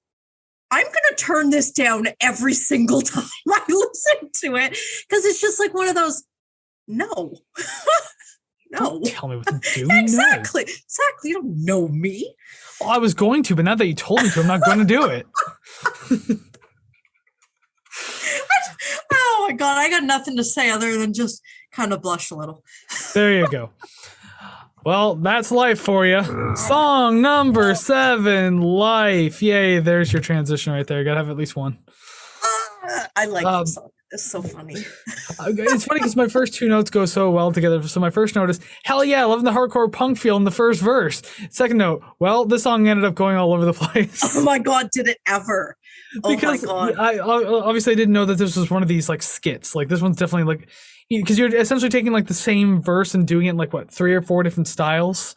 I'm going to turn this down every single time I listen to it, because it's just like one of those, no. No. Don't tell me what to do. Exactly. No. Exactly. You don't know me. Well, I was going to, but now that you told me to, I'm not going to do it. Oh my God, I got nothing to say other than just kind of blush a little. There you go. Well, that's Life for you. Song number 7, Life. Yay, there's your transition right there. Gotta have at least one. I like this song. It's so funny. It's funny because my first two notes go so well together. So my first note is, hell yeah, loving the hardcore punk feel in the first verse. Second note, well, this song ended up going all over the place. Oh my God, did it ever? Because oh my God. I obviously didn't know that this was one of these skits. This one's definitely because you're essentially taking the same verse and doing it in 3 or 4 different styles.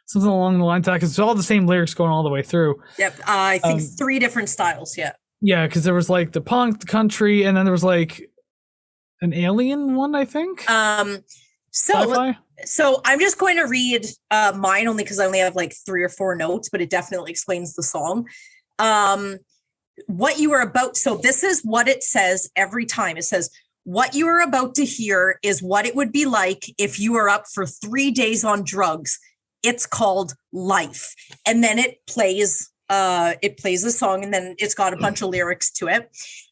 Something along the lines of that, because it's all the same lyrics going all the way through. Yep, I think 3 different styles, yeah. Yeah, because there was the punk, the country, and then there was an alien one, I think. Sci-fi? So I'm just going to read mine only because I only have 3 or 4 notes, but it definitely explains the song. What you are about. So this is what it says every time. It says, what you are about to hear is what it would be like if you were up for 3 days on drugs. It's called Life. And then it plays a song, and then it's got a bunch of lyrics to it.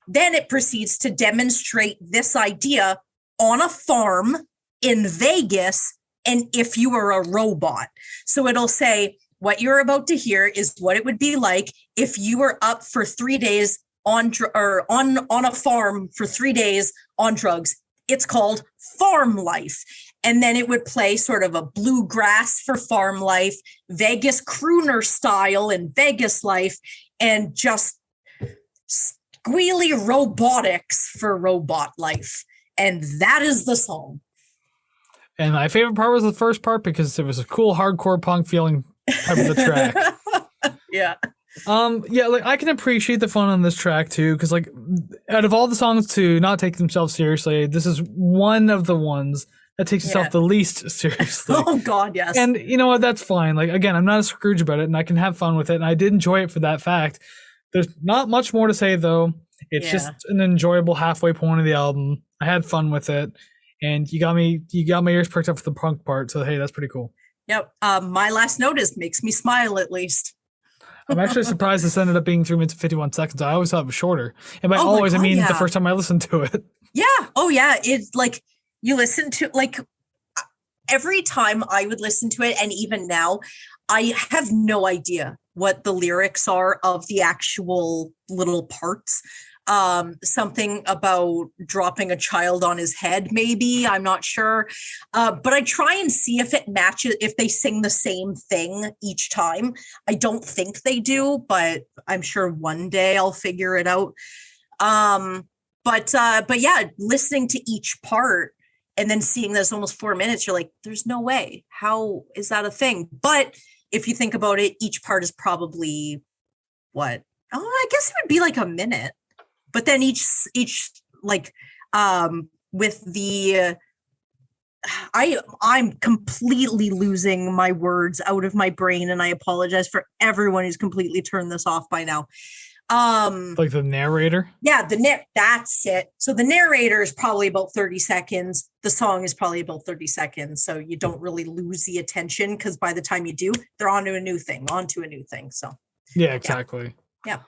Then it proceeds to demonstrate this idea on a farm in Vegas, and if you were a robot. So it'll say, what you're about to hear is what it would be like if you were up for 3 days on a farm for 3 days on drugs. It's called Farm Life. And then it would play sort of a bluegrass for farm life, Vegas crooner style in Vegas life, and just squealy robotics for robot life. And that is the song. And my favorite part was the first part because it was a cool hardcore punk feeling type of the track. Yeah. I can appreciate the fun on this track too, because out of all the songs to not take themselves seriously, this is one of the ones that takes itself the least seriously. Oh God, yes. And you know what? That's fine. Again, I'm not a Scrooge about it, and I can have fun with it, and I did enjoy it for that fact. There's not much more to say though. It's just an enjoyable halfway point of the album. I had fun with it, and you got my ears perked up for the punk part. So hey, that's pretty cool. Yep. My last note is makes me smile at least. I'm actually surprised this ended up being 3 minutes and 51 seconds. I always thought it was shorter. And by always, I mean the first time I listened to it. Yeah. Oh yeah. It's you listen to every time I would listen to it, and even now, I have no idea what the lyrics are of the actual little parts. Something about dropping a child on his head, maybe, I'm not sure. But I try and see if it matches, if they sing the same thing each time. I don't think they do, but I'm sure one day I'll figure it out. But yeah, listening to each part, And then seeing this almost 4 minutes, you're like, there's no way. How is that a thing? But if you think about it, each part is probably what? Oh, I guess it would be like a minute. But then each like with the I'm completely losing my words out of my brain, and I apologize for everyone who's completely turned this off by now. Like the narrator? Yeah, that's it. So the narrator is probably about 30 seconds. The song is probably about 30 seconds. So you don't really lose the attention, because by the time you do, they're onto a new thing. So yeah, exactly. Yeah.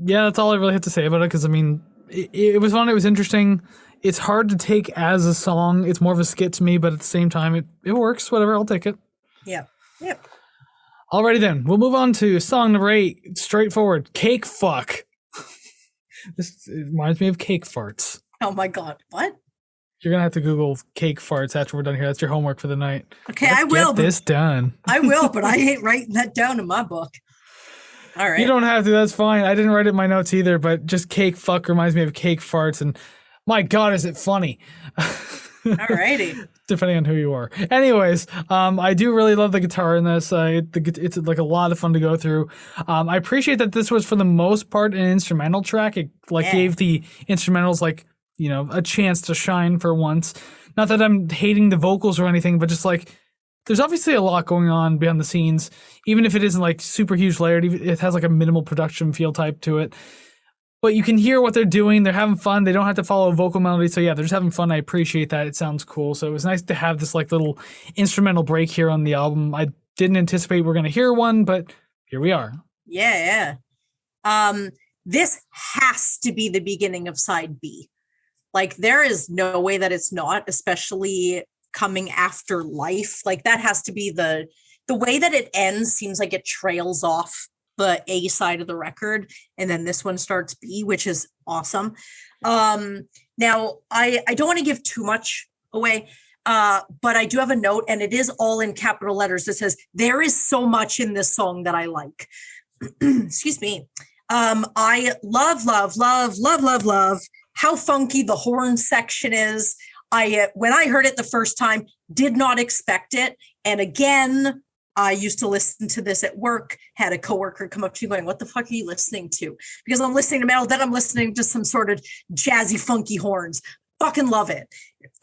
Yeah, that's all I really have to say about it, because I mean, it was fun, it was interesting. It's hard to take as a song. It's more of a skit to me, but at the same time, it works. Whatever, I'll take it. Yeah. Yeah. Alrighty then, we'll move on to song number 8. Straightforward, Cake Fuck. This reminds me of cake farts. Oh my God, what? You're gonna have to Google cake farts after we're done here. That's your homework for the night. Okay, I will. Get this done. I will, but I ain't writing that down in my book. All right. You don't have to. That's fine. I didn't write it in my notes either, but just cake fuck reminds me of cake farts, and my God, is it funny? Alrighty. Depending on who you are. Anyways, I do really love the guitar in this. It's like a lot of fun to go through. I appreciate that this was for the most part an instrumental track. It gave the instrumentals a chance to shine for once. Not that I'm hating the vocals or anything, but just like there's obviously a lot going on behind the scenes, even if it isn't like super huge layered. It has like a minimal production feel type to it. But you can hear what they're doing. They're having fun. They don't have to follow a vocal melody. So yeah, they're just having fun. I appreciate that. It sounds cool. So it was nice to have this like little instrumental break here on the album. I didn't anticipate we're going to hear one, but here we are. Yeah. This has to be the beginning of side B. Like there is no way that it's not, especially coming after Life. Like that has to be the way that it ends seems like it trails off the A side of the record, and then this one starts B, which is awesome. Now I don't want to give too much away, but I do have a note, and it is all in capital letters. It says, there is so much in this song that I like. Excuse me. I love how funky the horn section is. When I heard it the first time, did not expect it. And again, I used to listen to this at work, had a coworker come up to me going, what the fuck are you listening to? Because I'm listening to metal, then I'm listening to some sort of jazzy, funky horns. Fucking love it.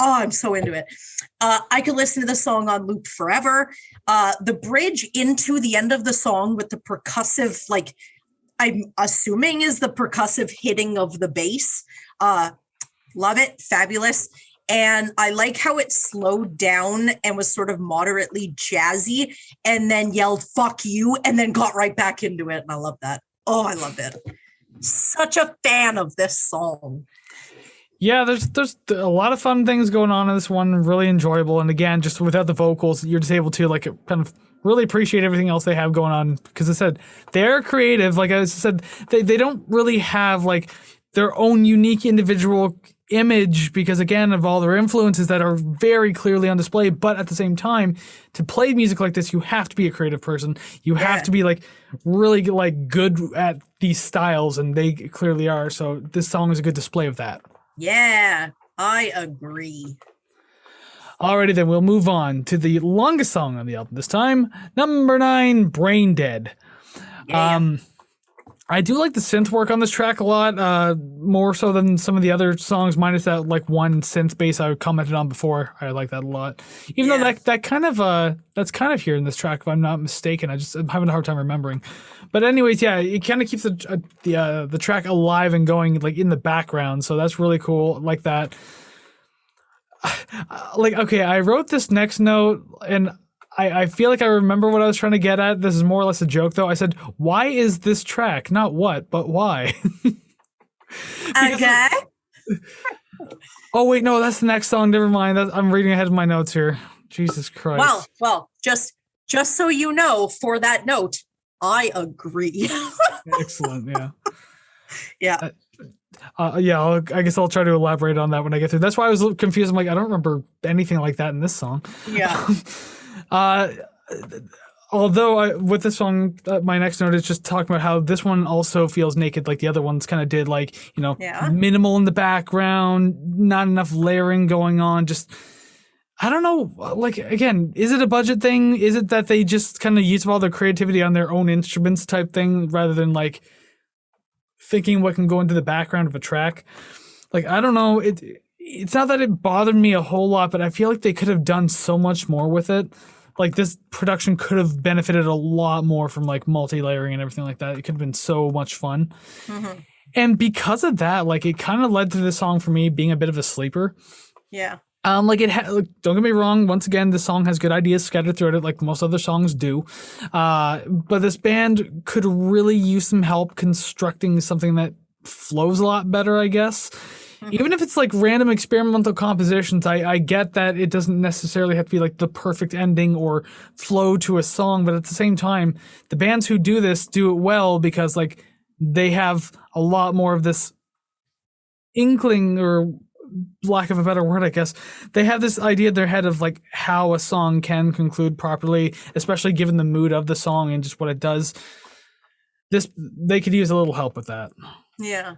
Oh, I'm so into it. I could listen to the song on loop forever. The bridge into the end of the song with the percussive, like I'm assuming is the percussive hitting of the bass. Love it. Fabulous. And I like how it slowed down and was sort of moderately jazzy and then yelled, fuck you, and then got right back into it. And I love that. Oh, I love it. Such a fan of this song. Yeah, there's a lot of fun things going on in this one. Really enjoyable. And again, just without the vocals, you're just able to like kind of really appreciate everything else they have going on. Because I said, they're creative. Like I said, they don't really have like their own unique individual image because again of all their influences that are very clearly on display, but at the same time to play music like this you have to be a creative person. You have to be like really like good at these styles, and they clearly are. So this song is a good display of that. Yeah, I agree. Alrighty then, we'll move on to the longest song on the album this time, number 9, Brain Dead. I do like the synth work on this track a lot, more so than some of the other songs, minus that like one synth bass I commented on before. I like that a lot. Even though that kind of that's kind of here in this track, if I'm not mistaken. I'm having a hard time remembering. But anyways, yeah, it kind of keeps the track alive and going like in the background, so that's really cool. Like that. Like okay, I wrote this next note and I feel like I remember what I was trying to get at. This is more or less a joke, though. I said, why is this track? Not what, but why? Okay. Oh, wait, no, that's the next song. Never mind. I'm reading ahead of my notes here. Jesus Christ. Well, just so you know, for that note, I agree. Excellent, yeah. Yeah. I guess I'll try to elaborate on that when I get through. That's why I was a little confused. I'm like, I don't remember anything like that in this song. Yeah. although with this song, my next note is just talking about how this one also feels naked, like the other ones kind of did. Like, minimal in the background, not enough layering going on. Just, I don't know. Like, again, is it a budget thing? Is it that they just kind of use all their creativity on their own instruments type thing rather than like thinking what can go into the background of a track? Like, I don't know. It's not that it bothered me a whole lot, but I feel like they could have done so much more with it. Like, this production could have benefited a lot more from like multi-layering and everything like that. It could have been so much fun. Mm-hmm. And because of that, like, it kind of led to this song for me being a bit of a sleeper. Yeah. Like don't get me wrong. Once again, the song has good ideas scattered throughout it, like most other songs do. But this band could really use some help constructing something that flows a lot better, I guess. Mm-hmm. Even if it's like random experimental compositions, I get that it doesn't necessarily have to be like the perfect ending or flow to a song. But at the same time, the bands who do this do it well because like they have a lot more of this inkling, or lack of a better word, I guess. They have this idea in their head of like how a song can conclude properly, especially given the mood of the song and just what it does. They could use a little help with that. Yeah.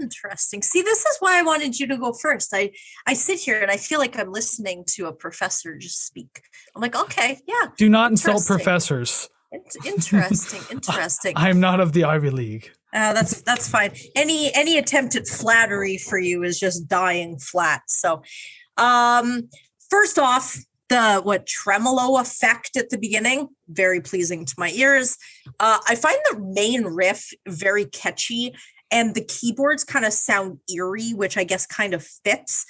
Interesting. See, this is why I wanted you to go first. I sit here and I feel like I'm listening to a professor just speak. I'm like, okay, yeah. Do not insult professors. Interesting. I'm not of the Ivy League. That's fine. Any attempt at flattery for you is just dying flat. So, first off, the tremolo effect at the beginning, very pleasing to my ears. I find the main riff very catchy, and the keyboards kind of sound eerie, which I guess kind of fits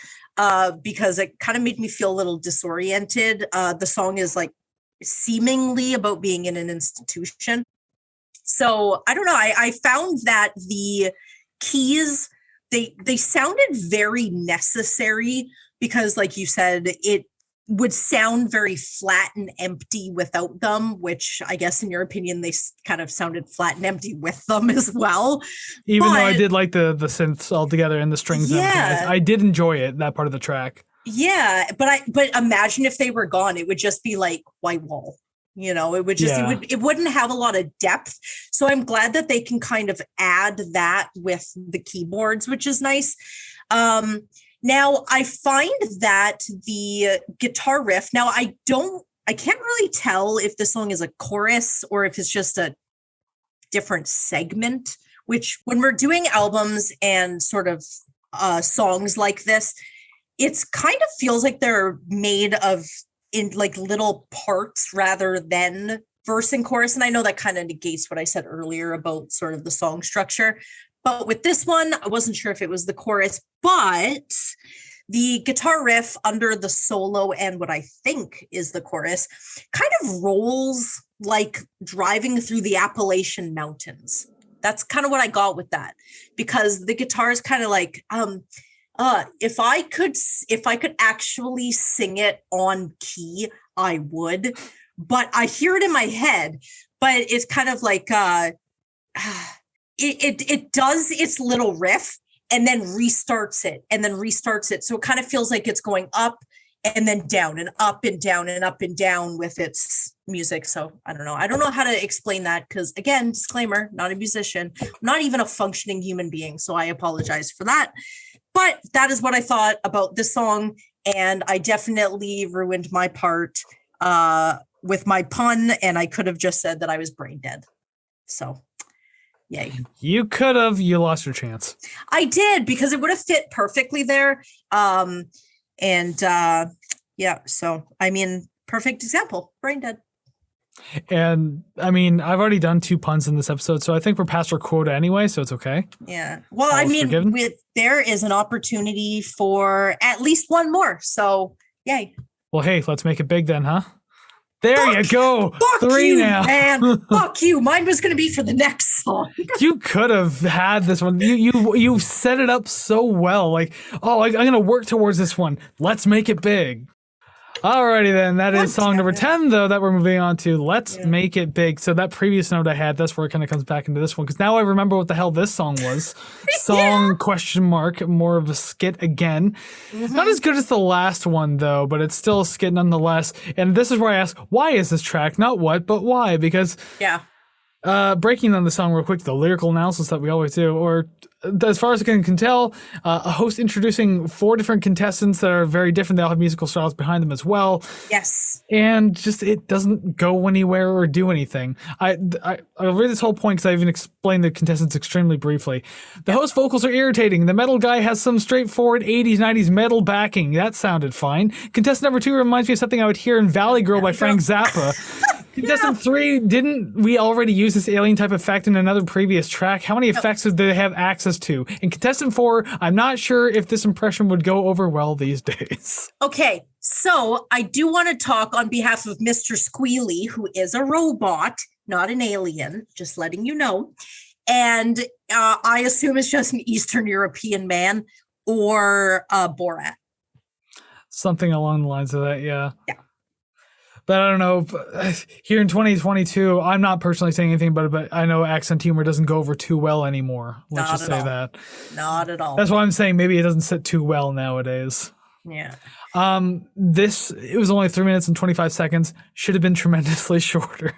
because it kind of made me feel a little disoriented. The song is like seemingly about being in an institution. So I don't know. I found that the keys, they sounded very necessary because, like you said, it would sound very flat and empty without them, which I guess in your opinion, they kind of sounded flat and empty with them as well. Even though I did like the synths altogether and the strings and everything. I did enjoy it, that part of the track. Yeah, but imagine if they were gone, it would just be like white wall. It would just it wouldn't have a lot of depth. So I'm glad that they can kind of add that with the keyboards, which is nice. Now I find that the guitar riff, now I can't really tell if the song is a chorus or if it's just a different segment, which when we're doing albums and sort of songs like this, it's kind of feels like they're made of in like little parts rather than verse and chorus. And I know that kind of negates what I said earlier about sort of the song structure. But with this one, I wasn't sure if it was the chorus, but the guitar riff under the solo and what I think is the chorus kind of rolls like driving through the Appalachian Mountains. That's kind of what I got with that, because the guitar is kind of like, if I could actually sing it on key, I would, but I hear it in my head, but it's kind of like, it does its little riff and then restarts it. So it kind of feels like it's going up and then down and up and down and up and down with its music. So I don't know how to explain that. Cause again, disclaimer, not a musician, not even a functioning human being. So I apologize for that. But that is what I thought about this song, and I definitely ruined my part with my pun, and I could have just said that I was brain dead. So, yay. You could have. You lost your chance. I did, because it would have fit perfectly there. So, I mean, perfect example, brain dead. And I mean, I've already done 2 puns in this episode, so I think we're past our quota anyway, so it's okay. Yeah. Well, I mean, there is an opportunity for at least one more, so yay. Well, hey, let's make it big then, huh? There you go. 3 now. Man, fuck you. Mine was going to be for the next song. You could have had this one. You set it up so well. Like, I'm going to work towards this one. Let's make it big. Alrighty then, that is song number 10. 10 though that we're moving on to. Let's Yeah. Make It Big. So that previous note I had, that's where it kind of comes back into this one because now I remember what the hell this song was. Song question mark, more of a skit again. Not as good as the last one though, but it's still a skit nonetheless. And this is where I ask, why is this track? Not what, but why? Because Yeah. breaking down the song real quick, the lyrical analysis that we always do, or as far as I can tell, a host introducing 4 different contestants that are very different. They all have musical styles behind them as well. Yes. And just it doesn't go anywhere or do anything. I'll read this whole point because I even explained the contestants extremely briefly. The host vocals are irritating. The metal guy has some straightforward 80s, 90s metal backing. That sounded fine. Contestant number 2 reminds me of something I would hear in Valley Girl by Frank Zappa. Contestant 3, didn't we already use this alien type effect in another previous track? How many effects do they have access to? And contestant 4, I'm not sure if this impression would go over well these days. Okay, so I do want to talk on behalf of Mr. Squealy, who is a robot, not an alien, just letting you know. And I assume it's just an Eastern European man or Borat. Something along the lines of that, yeah. Yeah. But I don't know. Here in 2022, I'm not personally saying anything about it, but I know accent humor doesn't go over too well anymore. Let's Not just at say all. that. Not at all. That's why I'm saying maybe it doesn't sit too well nowadays. Yeah. It was only 3 minutes and 25 seconds. Should have been tremendously shorter.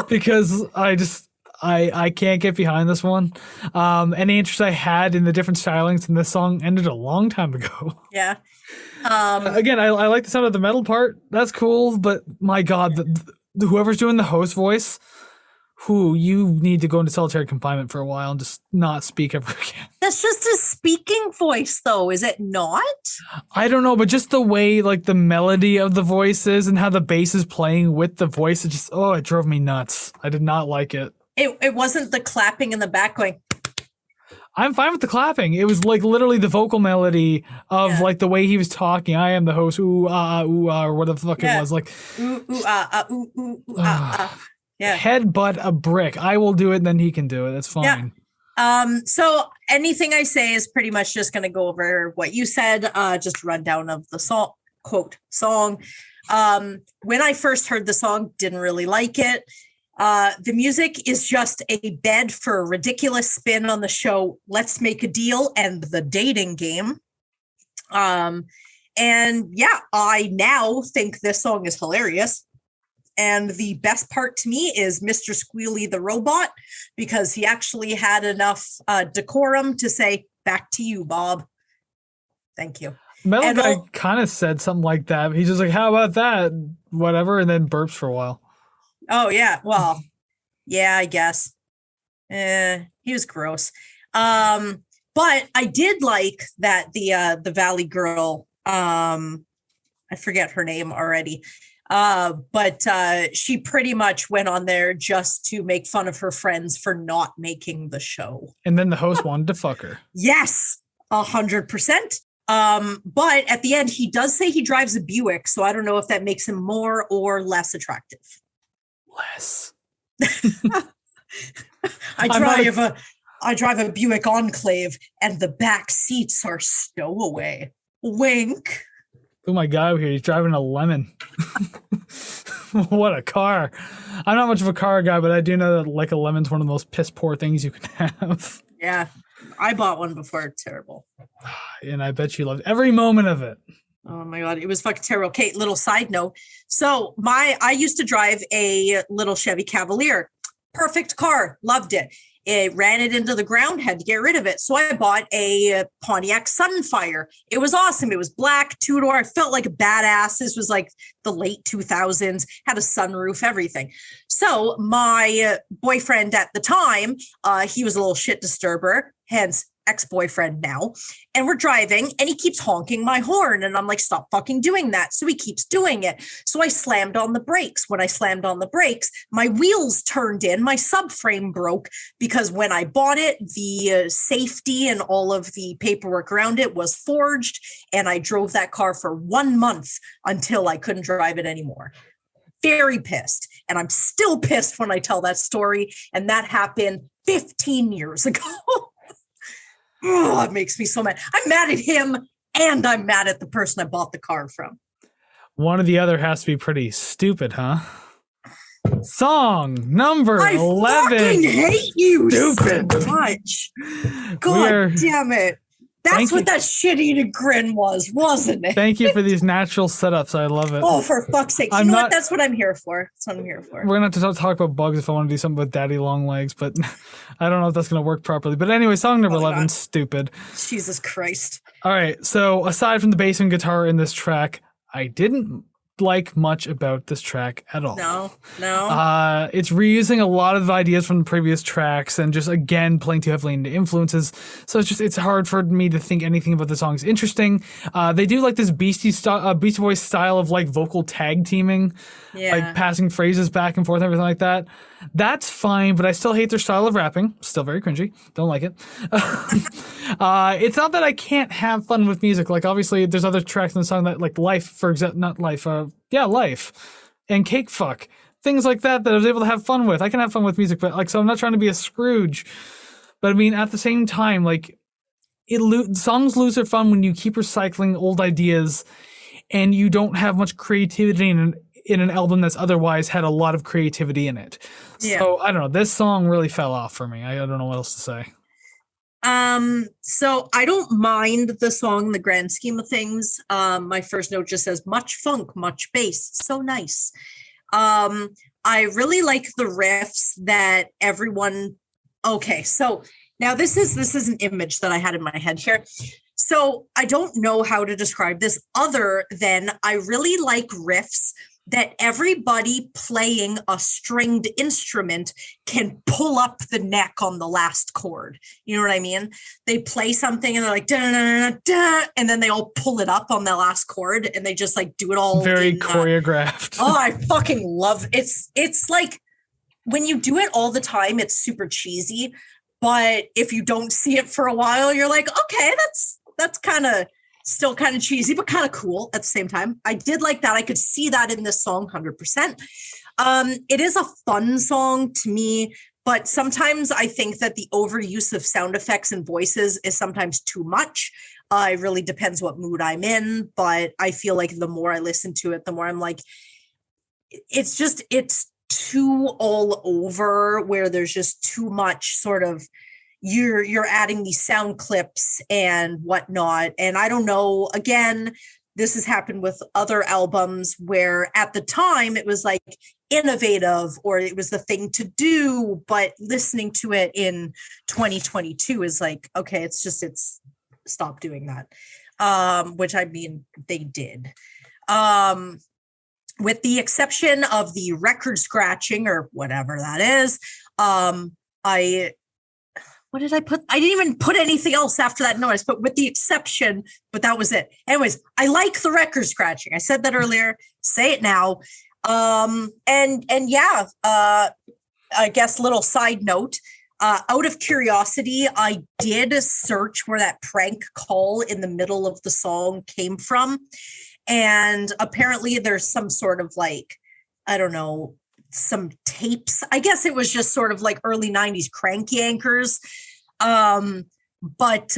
Because I can't get behind this one. Any interest I had in the different stylings in this song ended a long time ago. Yeah. Again, I like the sound of the metal part. That's cool, but my God, whoever's doing the host voice, you need to go into solitary confinement for a while and just not speak ever again. That's just a speaking voice, though, is it not? I don't know, but just the way like the melody of the voice is and how the bass is playing with the voice, it drove me nuts. I did not like it. It wasn't the clapping in the back going. I'm fine with the clapping. It was like literally the vocal melody of like the way he was talking. I am the host, ooh, or what the fuck it was. Like, ooh, ooh, ooh, ah. Yeah. Headbutt a brick. I will do it, and then he can do it. That's fine. Yeah. So anything I say is pretty much just going to go over what you said, just rundown of the song, quote, song. When I first heard the song, didn't really like it. The music is just a bed for a ridiculous spin on the show Let's Make a Deal and the dating game. And yeah, I now think this song is hilarious. And the best part to me is Mr. Squealy the robot, because he actually had enough decorum to say, back to you, Bob. Thank you. Metal guy kind of said something like that. He's just like, how about that? Whatever. And then burps for a while. Oh, yeah. Well, yeah, I guess. He was gross. But I did like that the Valley girl, I forget her name already, but she pretty much went on there just to make fun of her friends for not making the show. And then the host wanted to fuck her. Yes, 100%. But at the end, he does say he drives a Buick, so I don't know if that makes him more or less attractive. Less. I drive a Buick Enclave, and the back seats are stowaway. Wink. Oh my God, he's driving a lemon. What a car. I'm not much of a car guy, but I do know that like a lemon's one of the most piss poor things you can have. Yeah, I bought one before. It's terrible. And I bet you loved every moment of it. Oh my God, it was fucking terrible. Okay, little side note. So I used to drive a little Chevy Cavalier. Perfect car. Loved it. It ran it into the ground, had to get rid of it. So I bought a Pontiac Sunfire. It was awesome. It was black, two-door. I felt like a badass. This was like the late 2000s, had a sunroof, everything. So my boyfriend at the time, he was a little shit disturber, hence ex-boyfriend now. And we're driving and he keeps honking my horn. And I'm like, stop fucking doing that. So he keeps doing it. So I slammed on the brakes. When I slammed on the brakes, my wheels turned in, my subframe broke because when I bought it, the safety and all of the paperwork around it was forged. And I drove that car for 1 month until I couldn't drive it anymore. Very pissed. And I'm still pissed when I tell that story. And that happened 15 years ago. Oh, it makes me so mad. I'm mad at him and I'm mad at the person I bought the car from. One or the other has to be pretty stupid, huh? Song number I 11. fucking hate you Stupid. so much. God damn it. That's what that shit-eating grin was, wasn't it? Thank you for these natural setups. I love it. Oh, for fuck's sake. You know what? That's what I'm here for. That's what I'm here for. We're going to have to talk about bugs if I want to do something with daddy long legs, but I don't know if that's going to work properly. But anyway, song number 11, stupid. Jesus Christ. All right. So aside from the bass and guitar in this track, I didn't like much about this track at all. No. It's reusing a lot of ideas from the previous tracks and just again playing too heavily into influences. So it's hard for me to think anything about the song is interesting. They do like this Beastie Boys style of like vocal tag teaming, like passing phrases back and forth and everything like that. That's fine, but I still hate their style of rapping. Still very cringy. Don't like it. It's not that I can't have fun with music. Like obviously there's other tracks in the song that like Life, for example, not Life, Life and Cake Fuck. Things like that I was able to have fun with. I can have fun with music, but like, so I'm not trying to be a Scrooge. But I mean, at the same time, like songs lose their fun when you keep recycling old ideas and you don't have much creativity in an album that's otherwise had a lot of creativity in it. Yeah. So I don't know. This song really fell off for me. I don't know what else to say. So I don't mind the song in the grand scheme of things. My first note just says much funk, much bass. So nice. I really like the riffs that everyone. Okay. So now this is an image that I had in my head here. So I don't know how to describe this other than I really like riffs that everybody playing a stringed instrument can pull up the neck on the last chord. You know what I mean? They play something and they're like, da, da, da, da, and then they all pull it up on the last chord and they just like do it all. Very choreographed. Oh, I fucking love it. It's like when you do it all the time, it's super cheesy. But if you don't see it for a while, you're like, okay, that's kind of still kind of cheesy, but kind of cool at the same time. I did like that. I could see that in this song 100%. It is a fun song to me, but sometimes I think that the overuse of sound effects and voices is sometimes too much. It really depends what mood I'm in, but I feel like the more I listen to it, the more I'm like, it's too all over where there's just too much sort of you're adding these sound clips and whatnot. And I don't know, again, this has happened with other albums where at the time it was like innovative or it was the thing to do, but listening to it in 2022 is like, okay, it's stop doing that. Which I mean, they did. With the exception of the record scratching or whatever that is, what did I put? I didn't even put anything else after that notice, but with the exception, but that was it. Anyways, I like the record scratching. I said that earlier, say it now. I guess little side note, out of curiosity, I did search where that prank call in the middle of the song came from. And apparently there's some sort of like, I don't know, some tapes. I guess it was just sort of like early 90s crank yankers. But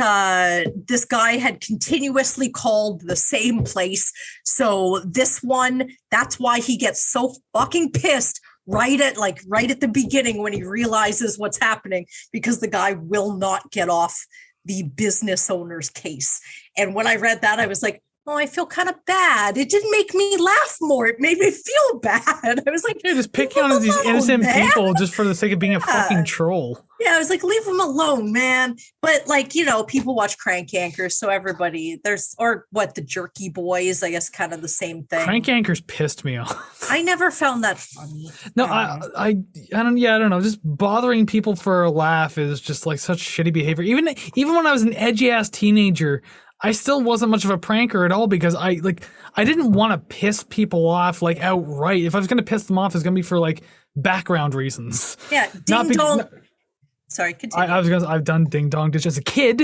this guy had continuously called the same place. So this one, that's why he gets so fucking pissed right at the beginning when he realizes what's happening, because the guy will not get off the business owner's case. And when I read that, I was like, oh, I feel kind of bad. It didn't make me laugh more. It made me feel bad. I was like, yeah, just picking on these innocent people just for the sake of being a fucking troll. Yeah, I was like, leave them alone, man. But like, you know, people watch crank yankers, so everybody the Jerky Boys, I guess, kind of the same thing. Crank yankers pissed me off. I never found that funny. No, I don't know. Just bothering people for a laugh is just like such shitty behavior. Even when I was an edgy ass teenager, I still wasn't much of a pranker at all because I didn't want to piss people off like outright. If I was going to piss them off, it's going to be for like background reasons. Yeah, ding dong. Sorry, continue. I've done ding dong ditch as a kid.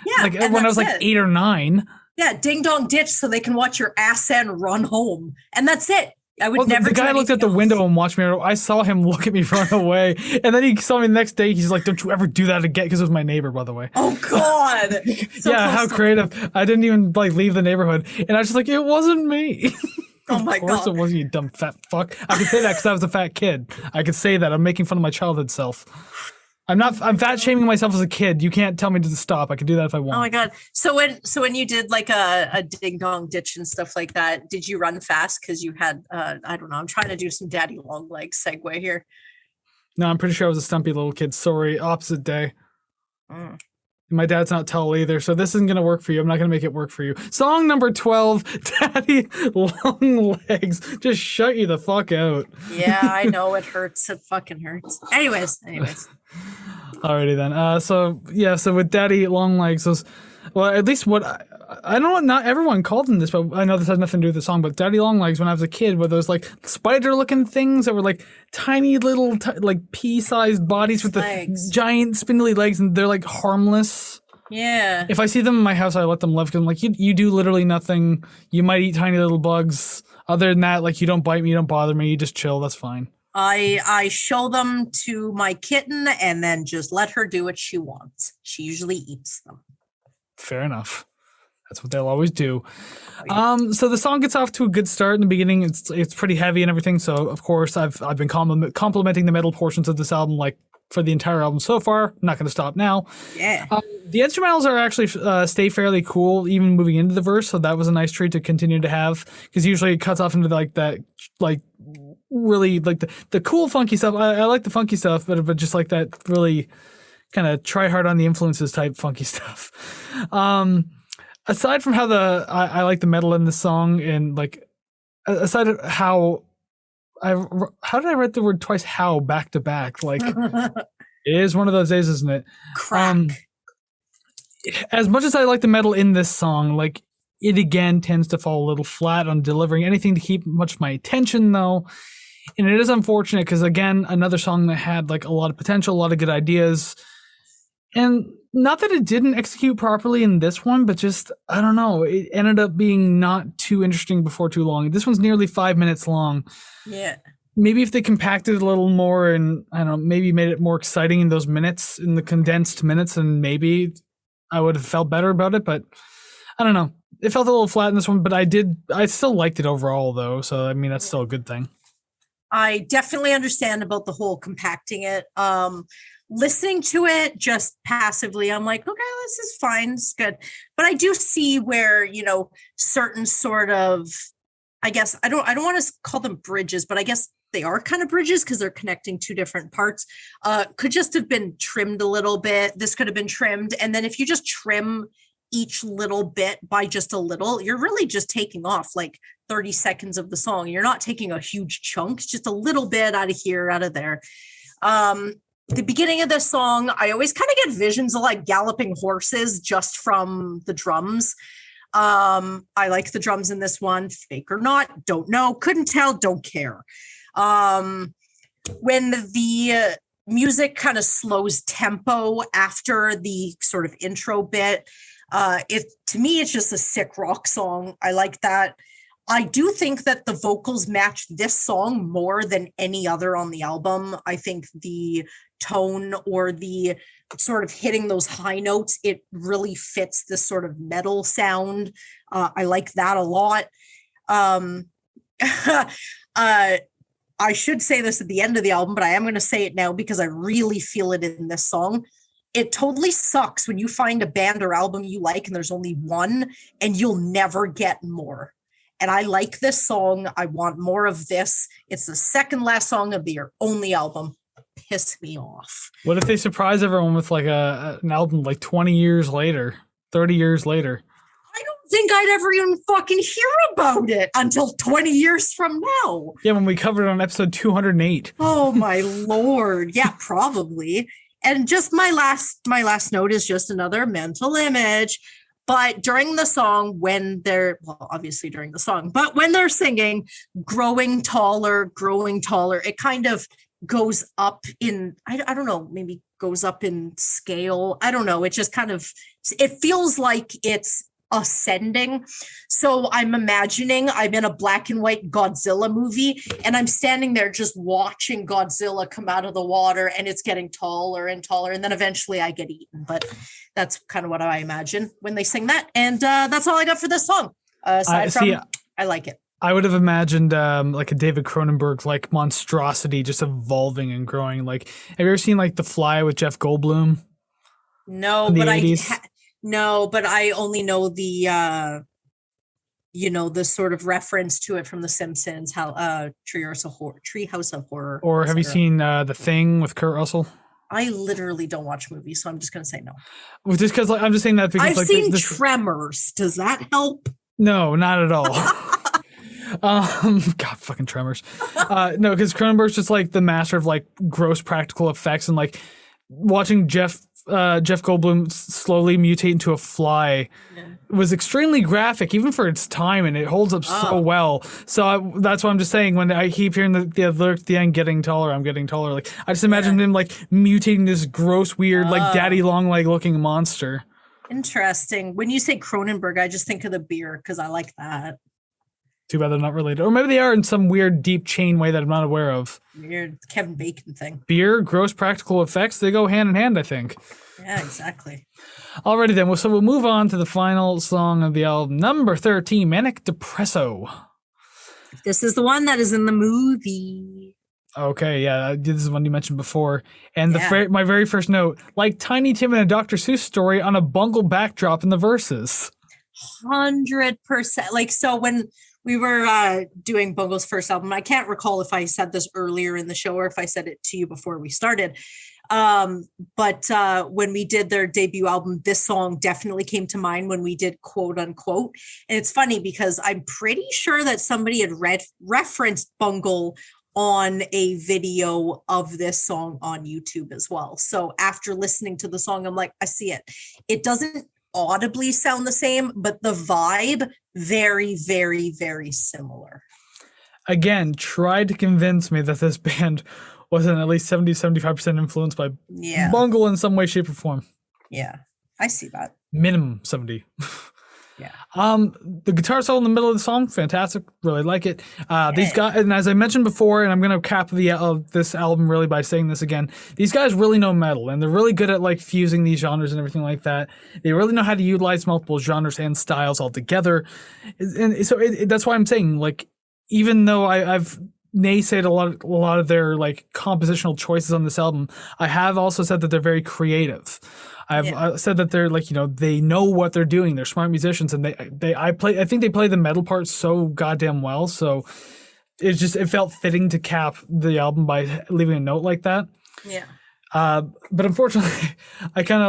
Yeah, like when I was like 8 or 9. Yeah, ding dong ditch so they can watch your ass end run home, and that's it. I would never. The guy looked at the window and watched me. I saw him look at me run away, and then he saw me the next day. He's like, "Don't you ever do that again?" Because it was my neighbor, by the way. Oh God! So yeah, how creative! I didn't even like leave the neighborhood, and I was just like, "It wasn't me." Oh my Of course God. it wasn't, you dumb fat fuck. I can say that because I was a fat kid. I could say that. I'm making fun of my childhood self. I'm fat shaming myself as a kid. You can't tell me to stop. I can do that if I want. Oh my God. So when you did like a ding dong ditch and stuff like that, did you run fast? Because you had I don't know, I'm trying to do some daddy long legs segue here. No, I'm pretty sure I was a stumpy little kid. Sorry, opposite day. Mm. My dad's not tall either, so this isn't gonna work for you. I'm not gonna make it work for you. Song number 12, Daddy Long Legs. Just shut you the fuck out. Yeah, I know it hurts. It fucking hurts. Anyways. Alrighty then. So with Daddy Long Legs, well, at least what I don't know. Not everyone called them this, but I know this has nothing to do with the song. But Daddy Long Legs, when I was a kid, were those like spider-looking things that were like tiny little like pea-sized bodies with the giant spindly legs, and they're like harmless. Yeah. If I see them in my house, I let them live because I'm like, you do literally nothing. You might eat tiny little bugs. Other than that, like you don't bite me, you don't bother me, you just chill. That's fine. I show them to my kitten and then just let her do what she wants. She usually eats them. Fair enough. That's what they'll always do. So the song gets off to a good start in the beginning. It's pretty heavy and everything. So of course I've been complimenting the metal portions of this album like for the entire album so far. I'm not going to stop now. Yeah. The instrumentals are actually stay fairly cool even moving into the verse. So that was a nice treat to continue to have because usually it cuts off into like that like really like the cool funky stuff. I like the funky stuff, but just like that really kind of try hard on the influences type funky stuff. Aside from how I like the metal in the song and like aside of how did I write the word twice how back to back? Like it is one of those days, isn't it? Crack. As much as I like the metal in this song, like it again tends to fall a little flat on delivering anything to keep much of my attention though. And it is unfortunate because again, another song that had like a lot of potential, a lot of good ideas. And not that it didn't execute properly in this one, but just, I don't know, it ended up being not too interesting before too long. This one's nearly 5 minutes long. Yeah. Maybe if they compacted it a little more and, I don't know, maybe made it more exciting in those minutes, in the condensed minutes, and maybe I would have felt better about it, but I don't know. It felt a little flat in this one, but I still liked it overall, though, so, I mean, that's still a good thing. I definitely understand about the whole compacting it. Listening to it just passively, I'm like, okay, this is fine, it's good. But I do see where, you know, certain sort of, I guess, I don't want to call them bridges, but I guess they are kind of bridges because they're connecting two different parts. Could just have been trimmed a little bit. This could have been trimmed. And then if you just trim each little bit by just a little, you're really just taking off like 30 seconds of the song. You're not taking a huge chunk, just a little bit out of here, out of there. The beginning of this song, I always kind of get visions of like galloping horses just from the drums. I like the drums in this one, fake or not, don't know, couldn't tell, don't care. When the music kind of slows tempo after the sort of intro bit, to me, it's just a sick rock song. I like that. I do think that the vocals match this song more than any other on the album. I think the tone or the sort of hitting those high notes, it really fits this sort of metal sound. I like that a lot. I should say this at the end of the album, but I am going to say it now because I really feel it in this song. It totally sucks when you find a band or album you like and there's only one and you'll never get more. And I like this song. I want more of this. It's the second last song of their only album. Piss me off. What if they surprise everyone with like an album like 20 years later, 30 years later? I don't think I'd ever even fucking hear about it until 20 years from now. Yeah, when we covered it on episode 208. Oh my Lord. Yeah, probably. And just my last note is just another mental image. But during the song, obviously during the song, but when they're singing, growing taller, it kind of goes up in, I don't know, maybe goes up in scale. I don't know. It just kind of, it feels like it's ascending. So I'm imagining I'm in a black and white Godzilla movie and I'm standing there just watching Godzilla come out of the water and it's getting taller and taller. And then eventually I get eaten. But that's kind of what I imagine when they sing that. And that's all I got for this song. Aside from, I like it. I would have imagined like a David Cronenberg like monstrosity just evolving and growing. Like, have you ever seen like The Fly with Jeff Goldblum No, in the but 80s? no, but I only know the the sort of reference to it from The Simpsons, how Treehouse of Horror, Or have you etc. seen The Thing with Kurt Russell? I literally don't watch movies, so I'm just gonna say no. Well, just because like, I'm just saying that because I've like seen this, Tremors. Does that help? no, not at all. God, fucking Tremors. No, because Cronenberg's just like the master of like gross practical effects, and like watching Jeff Goldblum slowly mutate into a fly was extremely graphic, even for its time, and it holds up so well. So that's why I'm just saying, when I keep hearing the lyrics at the end, "Getting taller, I'm getting taller," like I just imagine him like mutating this gross, weird, like daddy long leg looking monster. Interesting. When you say Cronenberg, I just think of the beer because I like that. Too bad they're not related, or maybe they are in some weird deep chain way that I'm not aware of. Weird Kevin Bacon thing. Beer, gross practical effects, they go hand in hand, I think. Yeah, exactly. Alrighty then, so we'll move on to the final song of the album, number 13, Manic Depresso. This is the one that is in the movie. Okay, yeah, this is one you mentioned before. And my very first note, like Tiny Tim in a Dr. Seuss story on a bungle backdrop in the verses. 100%. Like, so when we were doing Bungle's first album, I can't recall if I said this earlier in the show or if I said it to you before we started. But when we did their debut album, this song definitely came to mind when we did Quote Unquote. And it's funny because I'm pretty sure that somebody had referenced Bungle on a video of this song on YouTube as well. So after listening to the song, I'm like, I see it. It doesn't audibly sound the same, but the vibe very, very, very similar. Again, tried to convince me that this band wasn't at least 70-75% influenced by Bungle in some way, shape, or form. Yeah, I see that. Minimum 70. Yeah. The guitar solo in the middle of the song, fantastic. Really like it. These guys, and as I mentioned before, and I'm gonna cap this album really by saying this again. These guys really know metal, and they're really good at like fusing these genres and everything like that. They really know how to utilize multiple genres and styles all together, and so that's why I'm saying, like, even though I've naysayed a lot of their like compositional choices on this album, I have also said that they're very creative. I've said that they're like, they know what they're doing. They're smart musicians, and I think they play the metal part so goddamn well. So it felt fitting to cap the album by leaving a note like that. Yeah. But unfortunately, I kind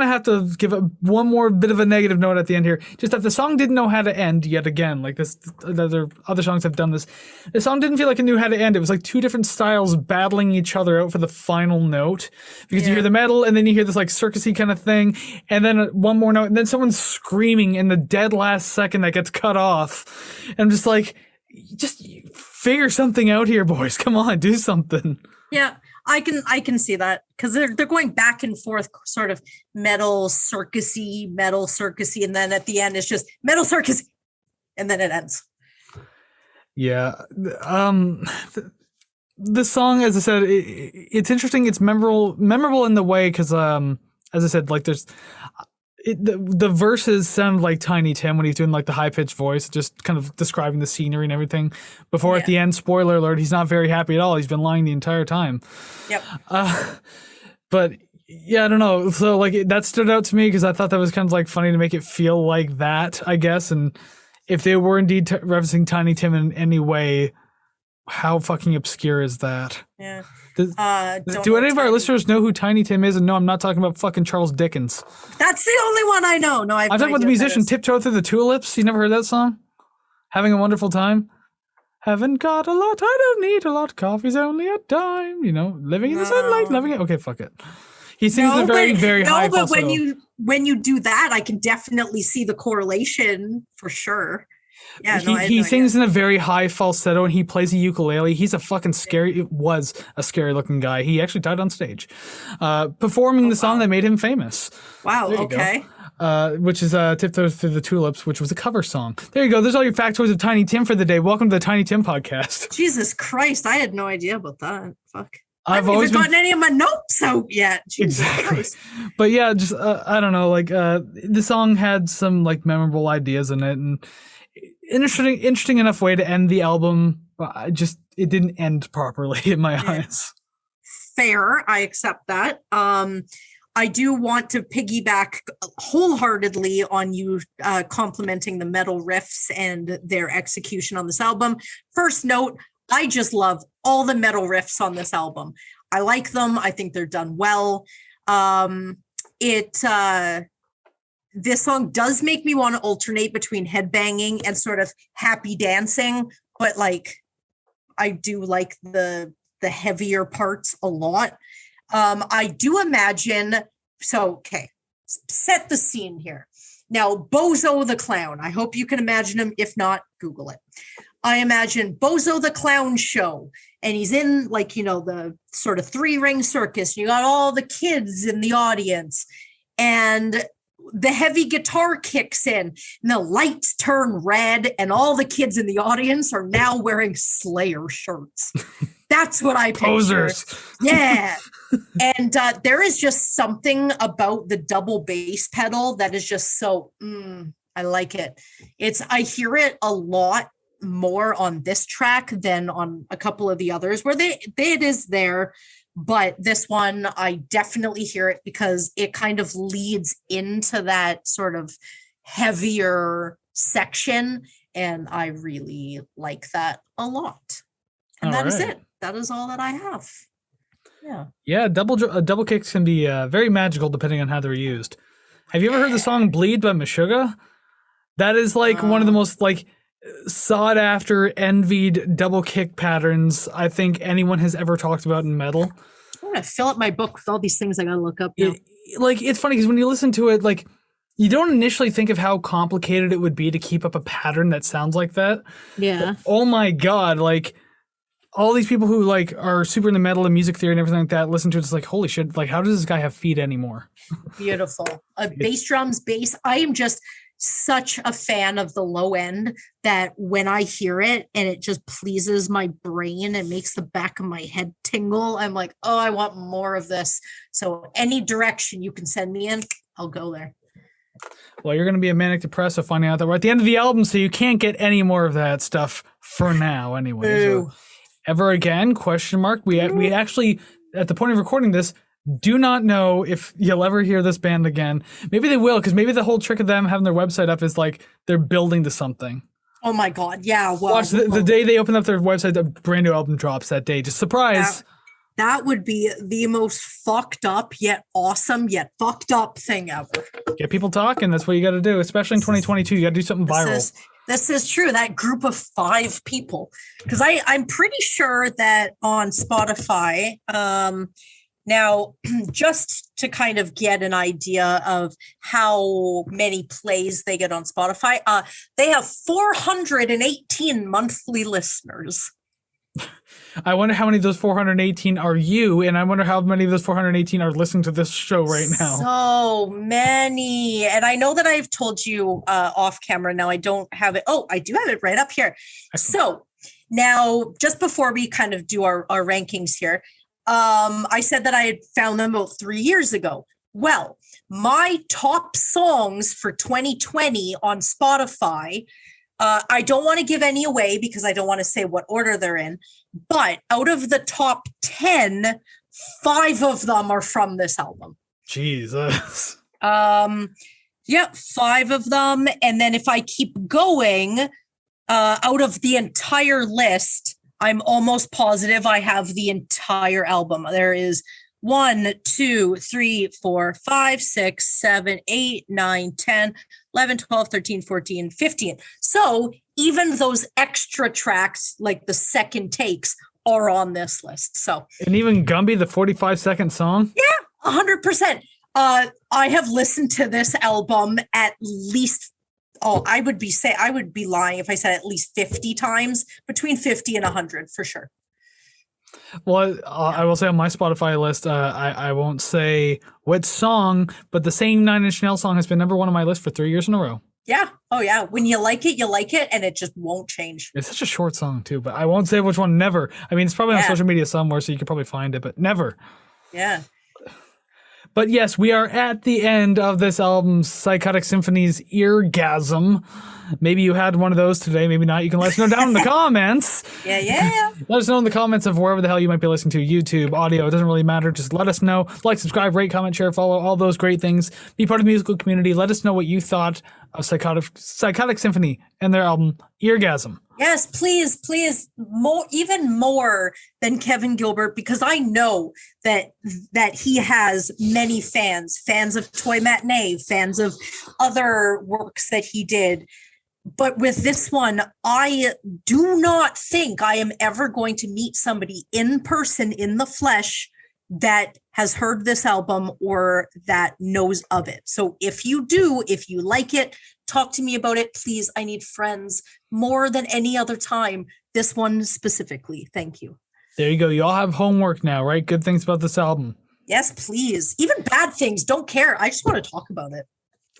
of have to give one more bit of a negative note at the end here. Just that the song didn't know how to end yet again. Like this, other songs have done this. The song didn't feel like it knew how to end. It was like two different styles battling each other out for the final note. Because you hear the metal, and then you hear this like circusy kind of thing, and then one more note, and then someone's screaming in the dead last second that gets cut off. And I'm just like, just figure something out here, boys. Come on, do something. Yeah. I can see that because they're going back and forth, sort of metal circusy, and then at the end it's just metal circusy, and then it ends. Yeah, the song, as I said, it's interesting. It's memorable in the way because, as I said, like the verses sound like Tiny Tim when he's doing like the high pitched voice, just kind of describing the scenery and everything. Before at the end, spoiler alert, he's not very happy at all. He's been lying the entire time. Yep. But yeah, I don't know. So like that stood out to me because I thought that was kind of like funny to make it feel like that, I guess. And if they were indeed referencing Tiny Tim in any way, how fucking obscure is that? Yeah. Do any of our listeners know who Tiny Tim is? And no, I'm not talking about fucking Charles Dickens. That's the only one I know. No, I'm talking about the musician Tiptoe Through the Tulips. You never heard that song? Having a Wonderful Time? Haven't got a lot, I don't need a lot. Coffee's only a dime. Living in the sunlight, loving it. Okay, fuck it. He sings a very, very high falsetto. No, but when you do that, I can definitely see the correlation for sure. Yeah, he sings in a very high falsetto, and he plays a ukulele. He's a fucking was a scary looking guy. He actually died on stage, performing the song that made him famous. Wow. Okay. Which is Tiptoe Through the Tulips, which was a cover song. There you go. There's all your factoids of Tiny Tim for the day. Welcome to the Tiny Tim podcast. Jesus Christ, I had no idea about that. Fuck. I I've haven't always even gotten any of my notes out yet. Jesus Christ. But yeah, just I don't know. Like the song had some like memorable ideas in it, and interesting enough way to end the album. But it didn't end properly in my eyes. Fair, I accept that. I do want to piggyback wholeheartedly on you complimenting the metal riffs and their execution on this album. First note, I just love all the metal riffs on this album. I like them. I think they're done well. This song does make me want to alternate between headbanging and sort of happy dancing, but like I do like the heavier parts a lot. I do imagine, set the scene here. Now, Bozo the Clown, I hope you can imagine him. If not, Google it. I imagine Bozo the Clown show, and he's in the sort of 3-ring circus. You got all the kids in the audience, and the heavy guitar kicks in, and the lights turn red, and all the kids in the audience are now wearing Slayer shirts. That's what I picture. Posers. Yeah. And there is just something about the double bass pedal that is just so, I like it. I hear it a lot more on this track than on a couple of the others where it is there. But this one, I definitely hear it because it kind of leads into that sort of heavier section. And I really like that a lot. And that is it. That is all that I have. Yeah. Yeah, double kicks can be very magical depending on how they're used. Have you ever heard the song Bleed by Meshuggah? That is one of the most sought after, envied double kick patterns I think anyone has ever talked about in metal. I'm gonna fill up my book with all these things I gotta look up now. It's funny because when you listen to it, you don't initially think of how complicated it would be to keep up a pattern that sounds like that. Yeah. But, oh my god, all these people who are super into metal and music theory and everything like that listen to it, it's holy shit, how does this guy have feet anymore? Beautiful. Bass drums, bass. I am just such a fan of the low end that when I hear it and it just pleases my brain and makes the back of my head tingle, I'm like, oh, I want more of this. So any direction you can send me in, I'll go there. Well, you're going to be a manic depressive finding out that we're at the end of the album, so you can't get any more of that stuff for now anyway. So ever again, question mark. We actually, at the point of recording this, do not know if you'll ever hear this band again. Maybe they will, because maybe the whole trick of them having their website up is they're building to something. Oh my god, yeah. Well, watch the day they open up their website, the brand new album drops that day. Just surprise. That would be the most fucked up yet awesome yet fucked up thing ever. Get people talking. That's what you got to do, especially in 2022. You got to do something viral. This is true. That group of 5 people, because I'm pretty sure that on Spotify. Now, just to kind of get an idea of how many plays they get on Spotify, they have 418 monthly listeners. I wonder how many of those 418 are you, and I wonder how many of those 418 are listening to this show right now. So many. And I know that I've told you off camera. Now I don't have it. Oh, I do have it right up here. So now, just before we kind of do our rankings here, I said that I had found them about 3 years ago. Well, my top songs for 2020 on Spotify, I don't want to give any away because I don't want to say what order they're in, but out of the top 10, 5 of them are from this album. Jesus. Yeah, 5 of them. And then if I keep going, out of the entire list, I'm almost positive I have the entire album. There is 1, 2, 3, 4, 5, 6, 7, 8, 9, 10, 11, 12, 13, 14, 15. So even those extra tracks, like the second takes, are on this list. So, and even Gumby, the 45-second song? Yeah, 100%. I have listened to this album at least, I would be lying if I said at least 50 times, between 50 and 100 for sure. Well, I will say on my Spotify list, I won't say what song, but the same Nine Inch Nails song has been number 1 on my list for 3 years in a row. Yeah. Oh, yeah. When you like it, and it just won't change. It's such a short song, too, but I won't say which one, never. I mean, it's probably on social media somewhere, so you could probably find it, but never. Yeah. But yes, we are at the end of this album, Sykotik Sinfoney's Eargasm. Maybe you had one of those today, maybe not. You can let us know down in the comments. Yeah. Let us know in the comments of wherever the hell you might be listening to, YouTube, audio, it doesn't really matter. Just let us know. Like, subscribe, rate, comment, share, follow, all those great things. Be part of the musical community. Let us know what you thought of Sykotik Sinfoney and their album, Eargasm. Yes, please, more, even more than Kevin Gilbert, because I know that he has many fans of Toy Matinee, fans of other works that he did. But with this one, I do not think I am ever going to meet somebody in person, in the flesh, that has heard this album or that knows of it. So if you do, if you like it, talk to me about it, please. I need friends more than any other time. This one specifically. Thank you. There you go. You all have homework now, right? Good things about this album. Yes, please. Even bad things. Don't care. I just want to talk about it.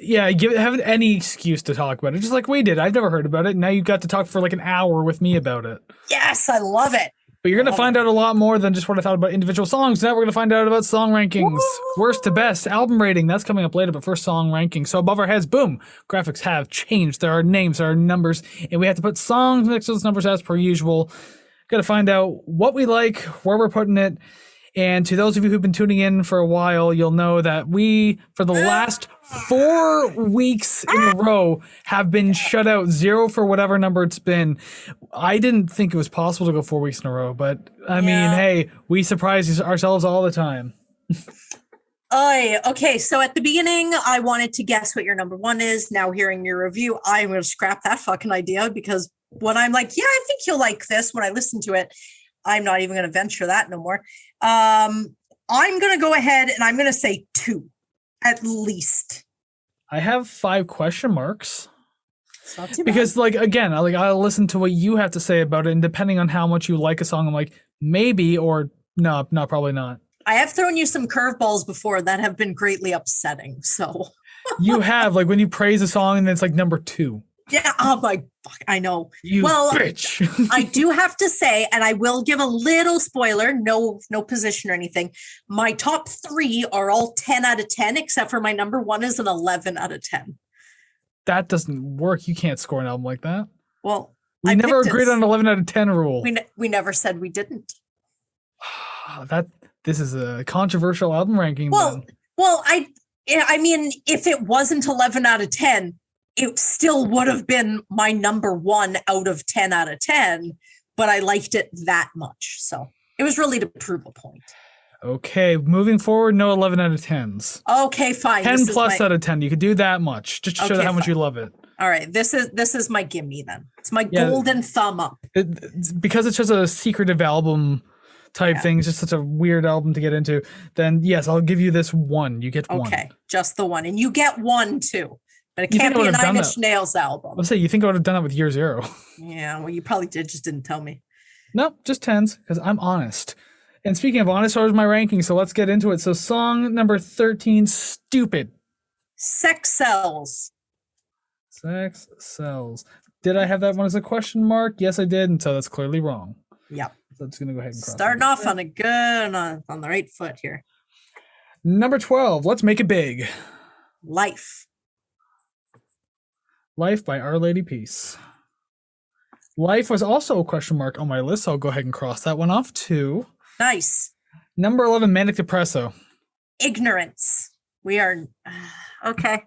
Yeah, have any excuse to talk about it, just like we did. I've never heard about it. Now you got to talk for like an hour with me about it. Yes, I love it. But you're going to find out a lot more than just what I thought about individual songs. Now we're going to find out about song rankings. Woo! Worst to best, album rating. That's coming up later, but first song ranking. So above our heads, boom, graphics have changed. There are names, there are numbers, and we have to put songs next to those numbers as per usual. Got to find out what we like, where we're putting it. And to those of you who've been tuning in for a while, you'll know that we, for the last 4 weeks in a row, have been shut out 0 for whatever number it's been. I didn't think it was possible to go 4 weeks in a row, but I mean, hey, we surprise ourselves all the time. Okay, so at the beginning, I wanted to guess what your number one is. Now hearing your review, I'm going to scrap that fucking idea, because when I'm like, yeah, I think you'll like this, when I listen to it, I'm not even going to venture that no more. I'm going to go ahead and I'm going to say 2, at least. I have 5 question marks. It's not too because, bad. like, again, I'll listen to what you have to say about it, and depending on how much you like a song, I'm like, maybe, or no, probably not. I have thrown you some curveballs before that have been greatly upsetting. So you have, like, when you praise a song and then it's like number 2. Yeah. Oh my fuck. I know. You bitch. I do have to say, and I will give a little spoiler, no position or anything. My top 3 are all 10 out of 10, except for my number 1 is an 11 out of 10. That doesn't work. You can't score an album like that. Well, we never agreed on an 11 out of 10 rule. We never said we didn't. This is a controversial album ranking. Well, I mean, if it wasn't 11 out of 10, it still would have been my number 1 out of 10 out of 10, but I liked it that much. So it was really to prove a point. Okay, moving forward, no 11 out of 10s. Okay, fine. 10 plus out of 10. You could do that much, just to show how much you love it. All right, this is my gimme then. It's my golden thumb up. Because it's just a secretive album type thing, it's just such a weird album to get into, then yes, I'll give you this 1. You get 1. Okay, just the 1. And you get 1 too. But it can't be a 9 Inch Nails album. Let's say you think I would have done that with Year Zero. Yeah, well, you probably did, just didn't tell me. Nope, just 10s, because I'm honest. And speaking of honest, so is my ranking, so let's get into it. So song number 13, Stupid. Sex Cells. Sex Cells. Did I have that one as a question mark? Yes, I did, and so that's clearly wrong. Yep. So I'm just going to go ahead and cross starting off on a good, on the right foot here. Number 12, Let's Make It Big. Life. Life by Our Lady Peace. Life was also a question mark on my list, so I'll go ahead and cross that one off too. Nice. Number 11, Manic Depresso. Ignorance. We are okay.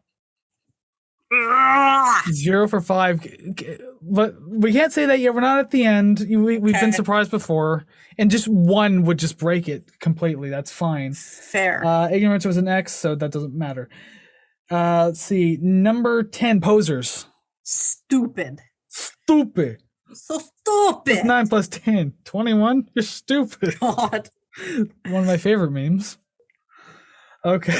0 for 5. But we can't say that yet. We're not at the end. We've been surprised before. And just 1 would just break it completely. That's fine. Fair. Ignorance was an X, so that doesn't matter. Let's see. Number 10, Posers. Stupid. Stupid. So stupid. It's 9 plus 10. 21? You're stupid. God. One of my favorite memes. Okay.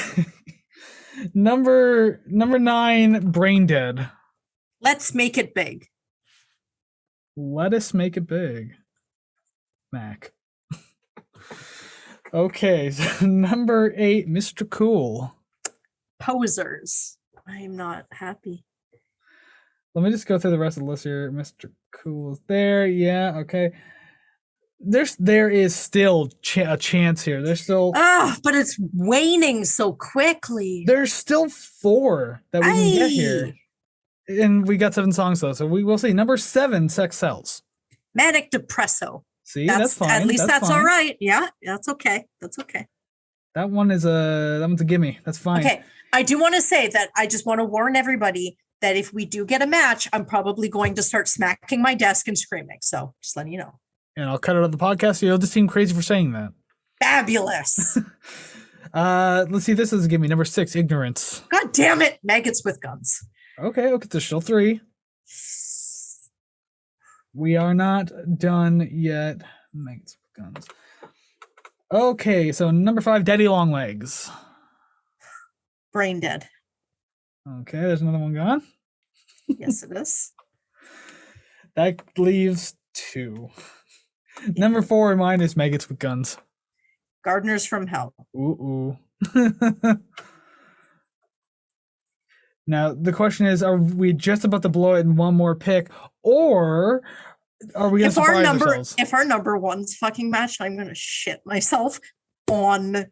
Number 9, Brain Dead. Let's Make It Big. Let Us Make It Big. Mac. Okay, so number 8, Mr. Cool. Posers. I'm not happy. Let me just go through the rest of the list here. Mr. Cool is there. Yeah, okay. there is still a chance here. There's still but it's waning so quickly. There's still 4 that we can get here. And we got 7 songs though, so we will see. Number 7, Sex Sells. Manic Depresso. See, that's fine. At least that's fine. all right. Yeah, that's okay. That's okay. That one's a gimme. That's fine. Okay. I do want to say that I just want to warn everybody that if we do get a match, I'm probably going to start smacking my desk and screaming. So just letting you know. And I'll cut it out of the podcast, so you'll just seem crazy for saying that. Fabulous. Let's see. This is a gimme. Number 6, Ignorance. God damn it. Maggots with guns. Okay, there's still 3. We are not done yet. Maggots with guns. Okay, so number 5, Daddy Long Legs. Brain dead. Okay, there's another one gone. Yes, it is. That leaves 2. Number 4 in mine is Maggots with Guns. Gardeners from Hell. Ooh. Now, the question is, are we just about to blow it in one more pick, or are we going to surprise ourselves? If our number one's fucking match, I'm going to shit myself on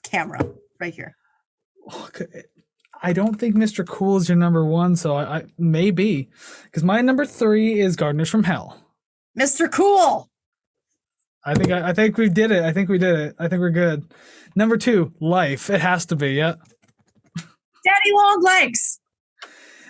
camera right here. Okay. I don't think Mr. Cool is your number 1, so I maybe, because my number 3 is Gardeners from Hell. Mr. Cool. I think we did it. I think we're good. Number 2, Life. It has to be, yeah. Daddy Long Legs.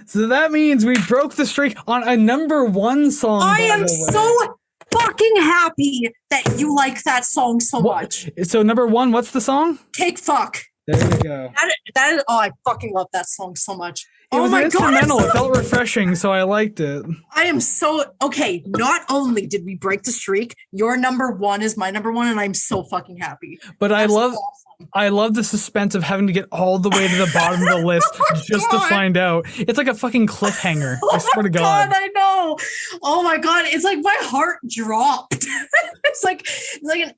So that means we broke the streak on a number 1 song. I am so fucking happy that you like that song so much. So number 1, what's the song? Cake Fuck. There we go. That is, I fucking love that song so much. It was instrumental. It felt refreshing, so I liked it. I am so okay. Not only did we break the streak, your number 1 is my number 1, and I'm so fucking happy. But I love the suspense of having to get all the way to the bottom of the list just to find out. It's like a fucking cliffhanger. I swear to God. I know. Oh my God. It's like my heart dropped. it's like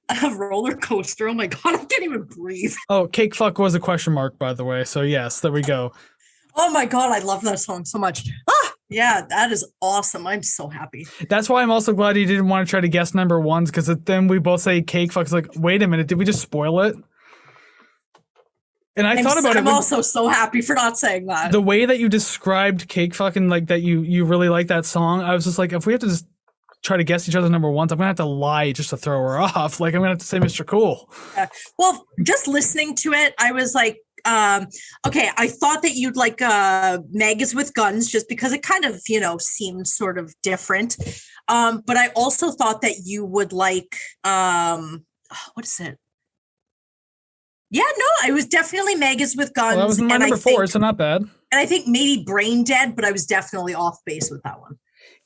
a roller coaster. Oh my God. I can't even breathe. Oh, Cake Fuck was a question mark, by the way. So yes, there we go. Oh my God. I love that song so much. Yeah, that is awesome. I'm so happy. That's why I'm also glad you didn't want to try to guess number 1s, because then we both say Cake Fuck. It's like, wait a minute. Did we just spoil it? And I thought about it. I'm also so happy for not saying that. The way that you described Cake Fucking, like that you really like that song, I was just like, if we have to just try to guess each other's number 1s, I'm going to have to lie just to throw her off. Like, I'm going to have to say Mr. Cool. Well, just listening to it, I was like, okay, I thought that you'd like Maggots with Guns just because it kind of, seemed sort of different. But I also thought that you would like, what is it? Yeah, no, it was definitely Maggots with Guns. Well, that was my number 4, so not bad. And I think maybe Brain Dead, but I was definitely off base with that one.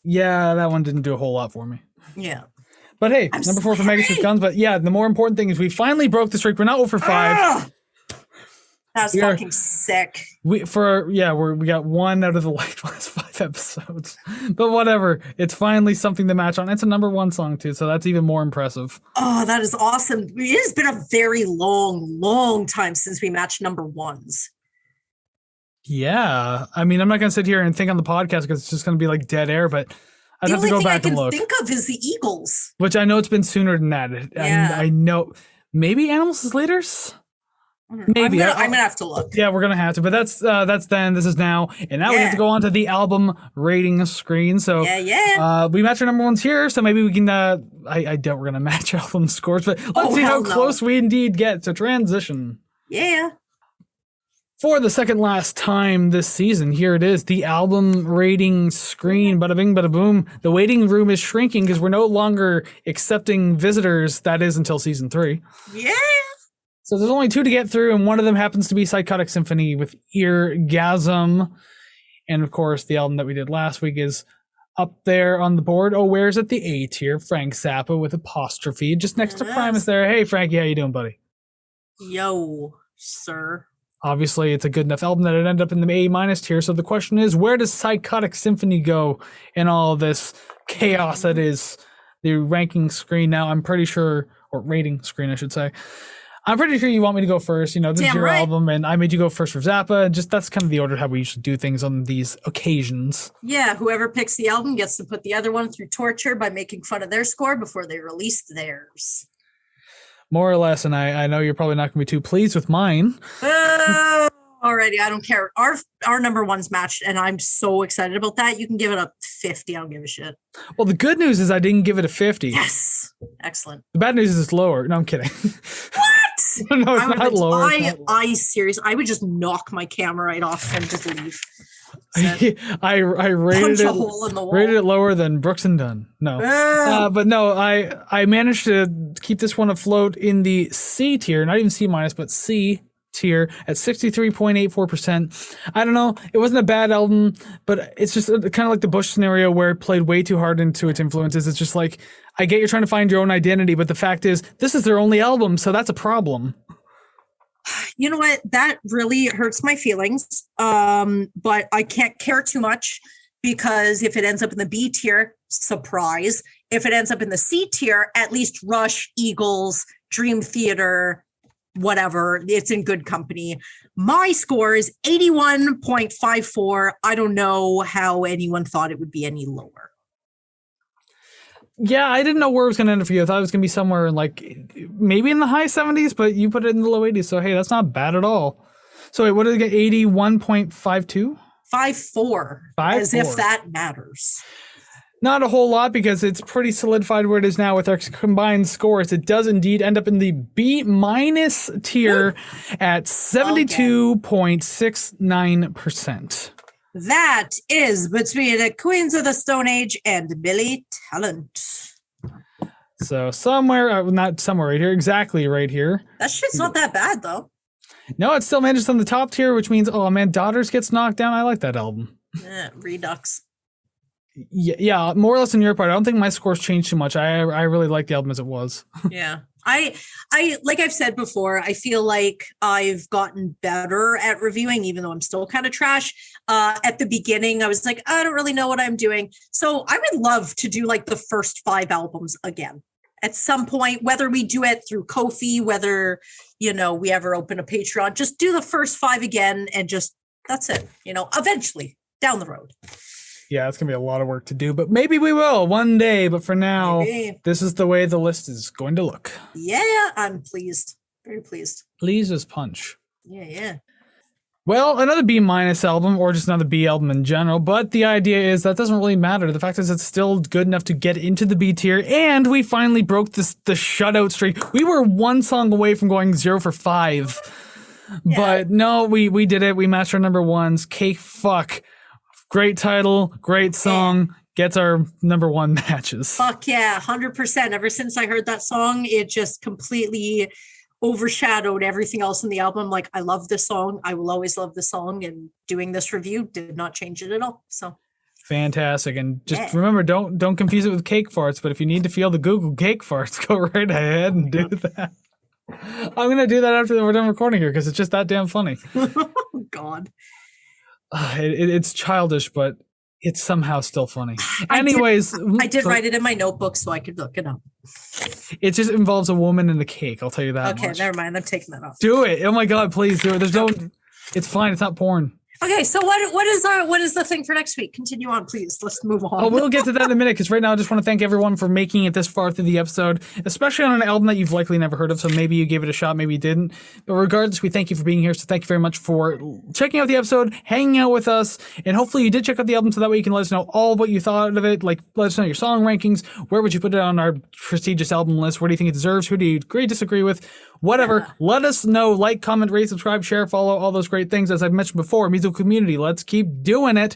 Yeah, that one didn't do a whole lot for me. Yeah. But hey, number 4 for Maggots with Guns. But yeah, the more important thing is we finally broke the streak. We're not 0 for 5. That's fucking sick. We got 1 out of the last 5 episodes, but whatever. It's finally something to match on. It's a number 1 song too, so that's even more impressive. Oh, that is awesome! It has been a very long time since we matched number 1s. Yeah, I mean, I'm not gonna sit here and think on the podcast because it's just gonna be like dead air. But I'd have to go back and look. The only thing I can think of is the Eagles, which I know it's been sooner than that. Yeah. I know maybe Animals as Leaders. Maybe I'm gonna have to look. Yeah, we're gonna have to. But that's then. This is now, and now we have to go on to the album rating screen. So we match our number 1s here. So maybe we can. I doubt we're gonna match album scores, but let's see how close we indeed get to transition. Yeah. For the second last time this season, here it is, the album rating screen. Bada bing, bada boom. The waiting room is shrinking because we're no longer accepting visitors. That is until season 3. Yeah. So there's only 2 to get through, and one of them happens to be Sykotik Sinfoney with Eargasm. And of course, the album that we did last week is up there on the board. Oh, where's it? The A tier, Frank Zappa with apostrophe, just next to Primus there. Hey, Frankie, how you doing, buddy? Yo, sir. Obviously, it's a good enough album that it ended up in the A- tier. So the question is, where does Sykotik Sinfoney go in all of this chaos that is the ranking screen now? I'm pretty sure, or rating screen, I should say. I'm pretty sure you want me to go first. You know, this is Damn your right. album, and I made you go first for Zappa. Just that's kind of the order how we usually do things on these occasions. Yeah, whoever picks the album gets to put the other one through torture by making fun of their score before they release theirs. More or less, and I know you're probably not going to be too pleased with mine. Alrighty, I don't care. Our number one's matched, and I'm so excited about that. You can give it a 50. I don't give a shit. Well, the good news is I didn't give it a 50. Yes, excellent. The bad news is it's lower. No, I'm kidding. What? No, it's not lower. Serious. I would just knock my camera right off and just leave. I rated Punch a hole in the wall. rated it lower than Brooks and Dunn. No, but no, I managed to keep this one afloat in the C tier, not even C minus, but C tier at 63.84%. I don't know. It wasn't a bad album, but it's just kind of like the Bush scenario where it played way too hard into its influences. It's just like, I get you're trying to find your own identity, but the fact is, this is their only album, so that's a problem. You know what? That really hurts my feelings. But I can't care too much because if it ends up in the B tier, surprise. If it ends up in the C tier, at least Rush, Eagles, Dream Theater, whatever, it's in good company. My score is 81.54. I don't know how anyone thought it would be any lower. Yeah, I didn't know where it was going to end up for you. I thought it was going to be somewhere like maybe in the high 70s, but you put it in the low 80s. So, hey, that's not bad at all. So, wait, what did it get? 81.52? 5-4. As if that matters. Not a whole lot because it's pretty solidified where it is now with our combined scores. It does indeed end up in the B minus tier at 72.69%. That is between the Queens of the Stone Age and Billy Talent. So somewhere, not somewhere right here, exactly right here. That shit's not that bad though. No, it still manages on the top tier, which means, oh man, Daughters gets knocked down. I like that album. Redux. Yeah, more or less on your part. I don't think my scores changed too much. I really like the album as it was. Yeah. I like I've said before, I feel like I've gotten better at reviewing, even though I'm still kind of trash. At the beginning, I was like, I don't really know what I'm doing. So I would love to do like the first 5 albums again at some point, whether we do it through Ko-fi, whether, you know, we ever open a Patreon, just do the first 5 again and just, that's it, you know, eventually down the road. Yeah, it's going to be a lot of work to do, but maybe we will one day. But for now, This is the way the list is going to look. Yeah, I'm pleased. Very pleased. Pleased as punch. Yeah. Well, another B minus album, or just another B album in general, but the idea is that doesn't really matter. The fact is it's still good enough to get into the B tier, and we finally broke the shutout streak. We were one song away from going 0 for 5. Yeah. But no, we did it. We matched our number ones. Cake fuck. Great title, great song, gets our number 1 matches. Fuck yeah, 100%. Ever since I heard that song, it just completely overshadowed everything else in the album. Like, I love this song. I will always love this song. And doing this review did not change it at all. So fantastic. And just remember, don't confuse it with cake farts. But if you need to feel the Google cake farts, go right ahead and do that. I'm going to do that after we're done recording here because it's just that damn funny. Oh, God. It's childish, but it's somehow still funny. Anyways, I did write it in my notebook so I could look it up. It just involves a woman and a cake. I'll tell you that. Okay, much. Never mind. I'm taking that off. Do it. Oh my God, please do it. There's no. It's fine. It's not porn. Okay, so what is the thing for next week? Continue on, please. Let's move on. Oh, we'll get to that in a minute because right now I just want to thank everyone for making it this far through the episode, especially on an album that you've likely never heard of. So maybe you gave it a shot, maybe you didn't. But regardless, we thank you for being here. So thank you very much for checking out the episode, hanging out with us, and hopefully you did check out the album so that way you can let us know all what you thought of it. Like, let us know your song rankings. Where would you put it on our prestigious album list? Where do you think it deserves? Who do you agree, disagree with? Whatever. Yeah. Let us know. Like, comment, rate, subscribe, share, follow, all those great things. As I've mentioned before, musical community. Let's keep doing it.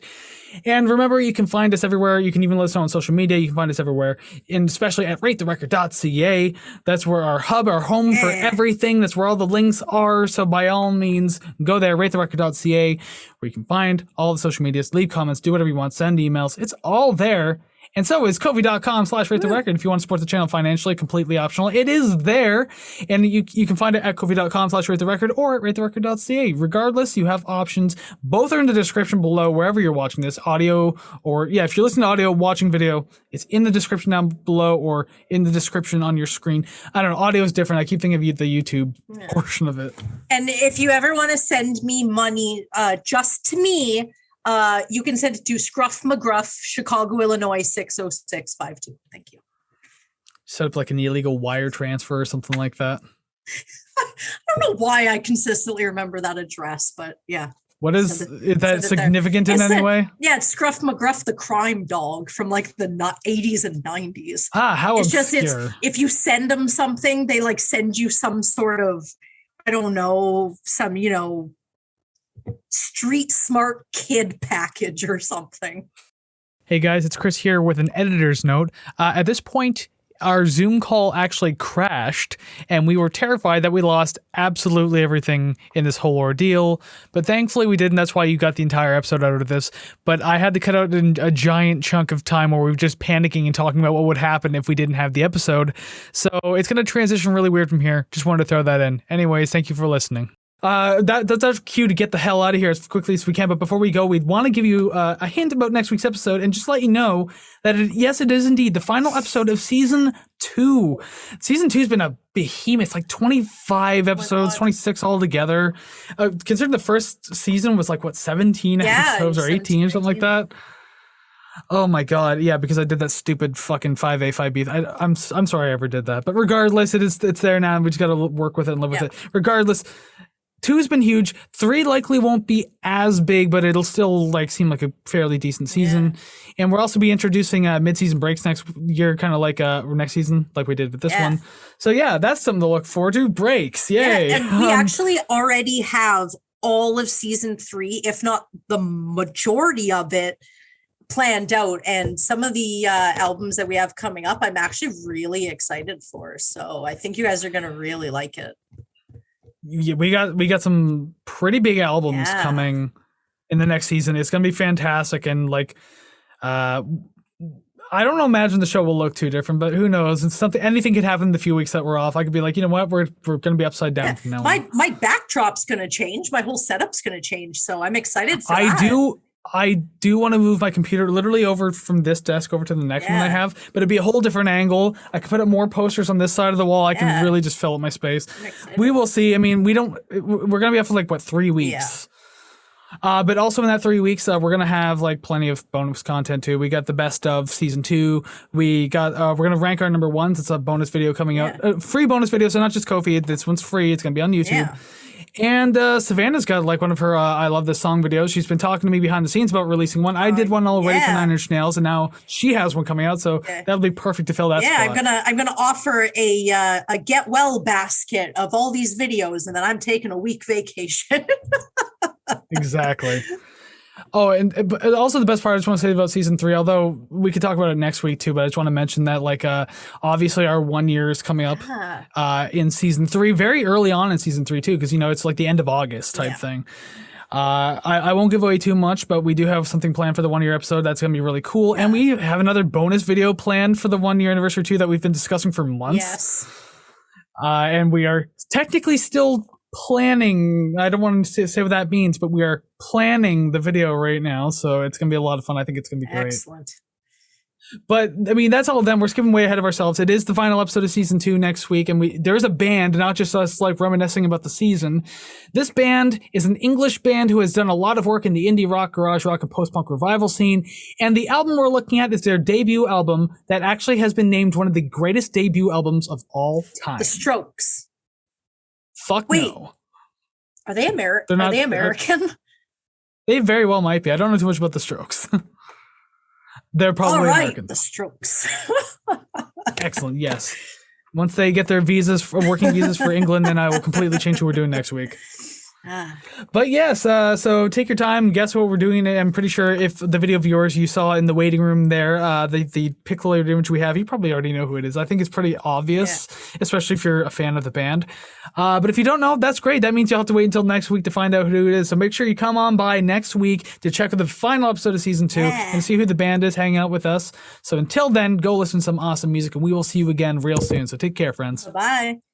And remember, you can find us everywhere. You can even let us know on social media. You can find us everywhere, and especially at ratetherecord.ca. That's where our hub, our home for everything. That's where all the links are. So by all means, go there, ratetherecord.ca, where you can find all the social medias, leave comments, do whatever you want, send emails. It's all there. And so is Ko-fi.com/rate the record if you want to support the channel financially, completely optional. It is there, and you can find it at Ko-fi.com/rate the record or at ratetherecord.ca. Regardless, you have options. Both are in the description below wherever you're watching this, audio or, if you're listening to audio, watching video, it's in the description down below or in the description on your screen. I don't know, audio is different. I keep thinking of the YouTube portion of it. And if you ever want to send me money, just to me, you can send it to Scruff McGruff, Chicago, Illinois, 60652. Thank you. Set up like an illegal wire transfer or something like that. I don't know why I consistently remember that address, but yeah. What is that significant in any way? Yeah, it's Scruff McGruff, the crime dog from like the 80s and 90s. How it's obscure. Just if you send them something, they like send you some sort of, I don't know, some, street smart kid package or something. Hey guys, it's Kris here with an editor's note. At this point, our Zoom call actually crashed, and we were terrified that we lost absolutely everything in this whole ordeal. But thankfully we didn't. That's why you got the entire episode out of this. But I had to cut out a giant chunk of time where we were just panicking and talking about what would happen if we didn't have the episode. So it's going to transition really weird from here. Just wanted to throw that in. Anyways, thank you for listening. That's our cue to get the hell out of here as quickly as we can. But before we go, we'd want to give you a hint about next week's episode and just let you know that yes, it is indeed the final episode of season 2. Season 2 has been a behemoth, like 25 episodes, 26 altogether. Considering the first season was like 17 episodes or 18 or something like that. Oh my god, yeah, because I did that stupid fucking 5A 5B. I'm sorry I ever did that. But regardless, it's there now and we just gotta work with it and live with it. Regardless, 2 has been huge. 3 likely won't be as big, but it'll still seem like a fairly decent season. Yeah. And we'll also be introducing mid-season breaks next year, kind of like next season, like we did with this one. So yeah, that's something to look forward to. Breaks, yay! Yeah, and we actually already have all of season 3, if not the majority of it, planned out. And some of the albums that we have coming up, I'm actually really excited for. So I think you guys are gonna really like it. Yeah, we got some pretty big albums coming in the next season. It's gonna be fantastic, and I don't imagine the show will look too different, but who knows? It's anything could happen in the few weeks that we're off. I could be like, you know what, we're gonna be upside down from now on. My backdrop's gonna change. My whole setup's gonna change. So I'm excited for that. I do want to move my computer literally over from this desk over to the next one I have, but it'd be a whole different angle. I could put up more posters on this side of the wall. I can really just fill up my space. We will see. I mean, we're going to be off for 3 weeks. Yeah. But also in that 3 weeks, we're going to have plenty of bonus content too. We got the best of season 2. We got, we're going to rank our number ones. It's a bonus video coming out, free bonus video. So not just Ko-fi. This one's free. It's going to be on YouTube. Yeah. And Savannah's got one of her I Love This Song videos. She's been talking to me behind the scenes about releasing one. I did one already for 9 Inch Nails, and now she has one coming out, so that'll be perfect to fill that spot. I'm gonna offer a get well basket of all these videos, and then I'm taking a week vacation. Exactly. Oh, but also the best part I just want to say about season 3, although we could talk about it next week too, but I just want to mention that obviously our 1 year is coming up in season 3, very early on in season 3 too, because it's the end of August type thing. I won't give away too much, but we do have something planned for the 1 year episode that's going to be really cool, and we have another bonus video planned for the 1 year anniversary too that we've been discussing for months. Yes. And we are technically still planning. I don't want to say what that means, but we are planning the video right now, so it's gonna be a lot of fun. I think it's gonna be great. Excellent. But I mean, that's all of them. We're skipping way ahead of ourselves. It is the final episode of season 2 next week, and there's a band, not just us reminiscing about the season. This band is an English band who has done a lot of work in the indie rock, garage rock, and post-punk revival scene. And the album we're looking at is their debut album that actually has been named one of the greatest debut albums of all time. The Strokes. Wait, no. Are they American? Are they American? They very well might be. I don't know too much about the Strokes. They're probably American. The Strokes. Excellent. Yes. Once they get their working visas for England, then I will completely change what we're doing next week. Ah, But yes, so take your time, guess what we're doing. I'm pretty sure if the video viewers you saw in the waiting room there, the pixelated image we have, you probably already know who it is. I think it's pretty obvious, especially if you're a fan of the band. But if you don't know, that's great. That means you'll have to wait until next week to find out who it is. So make sure you come on by next week to check out the final episode of season 2 and see who the band is hanging out with us. So until then, go listen to some awesome music, and we will see you again real soon. So take care, friends. bye-bye.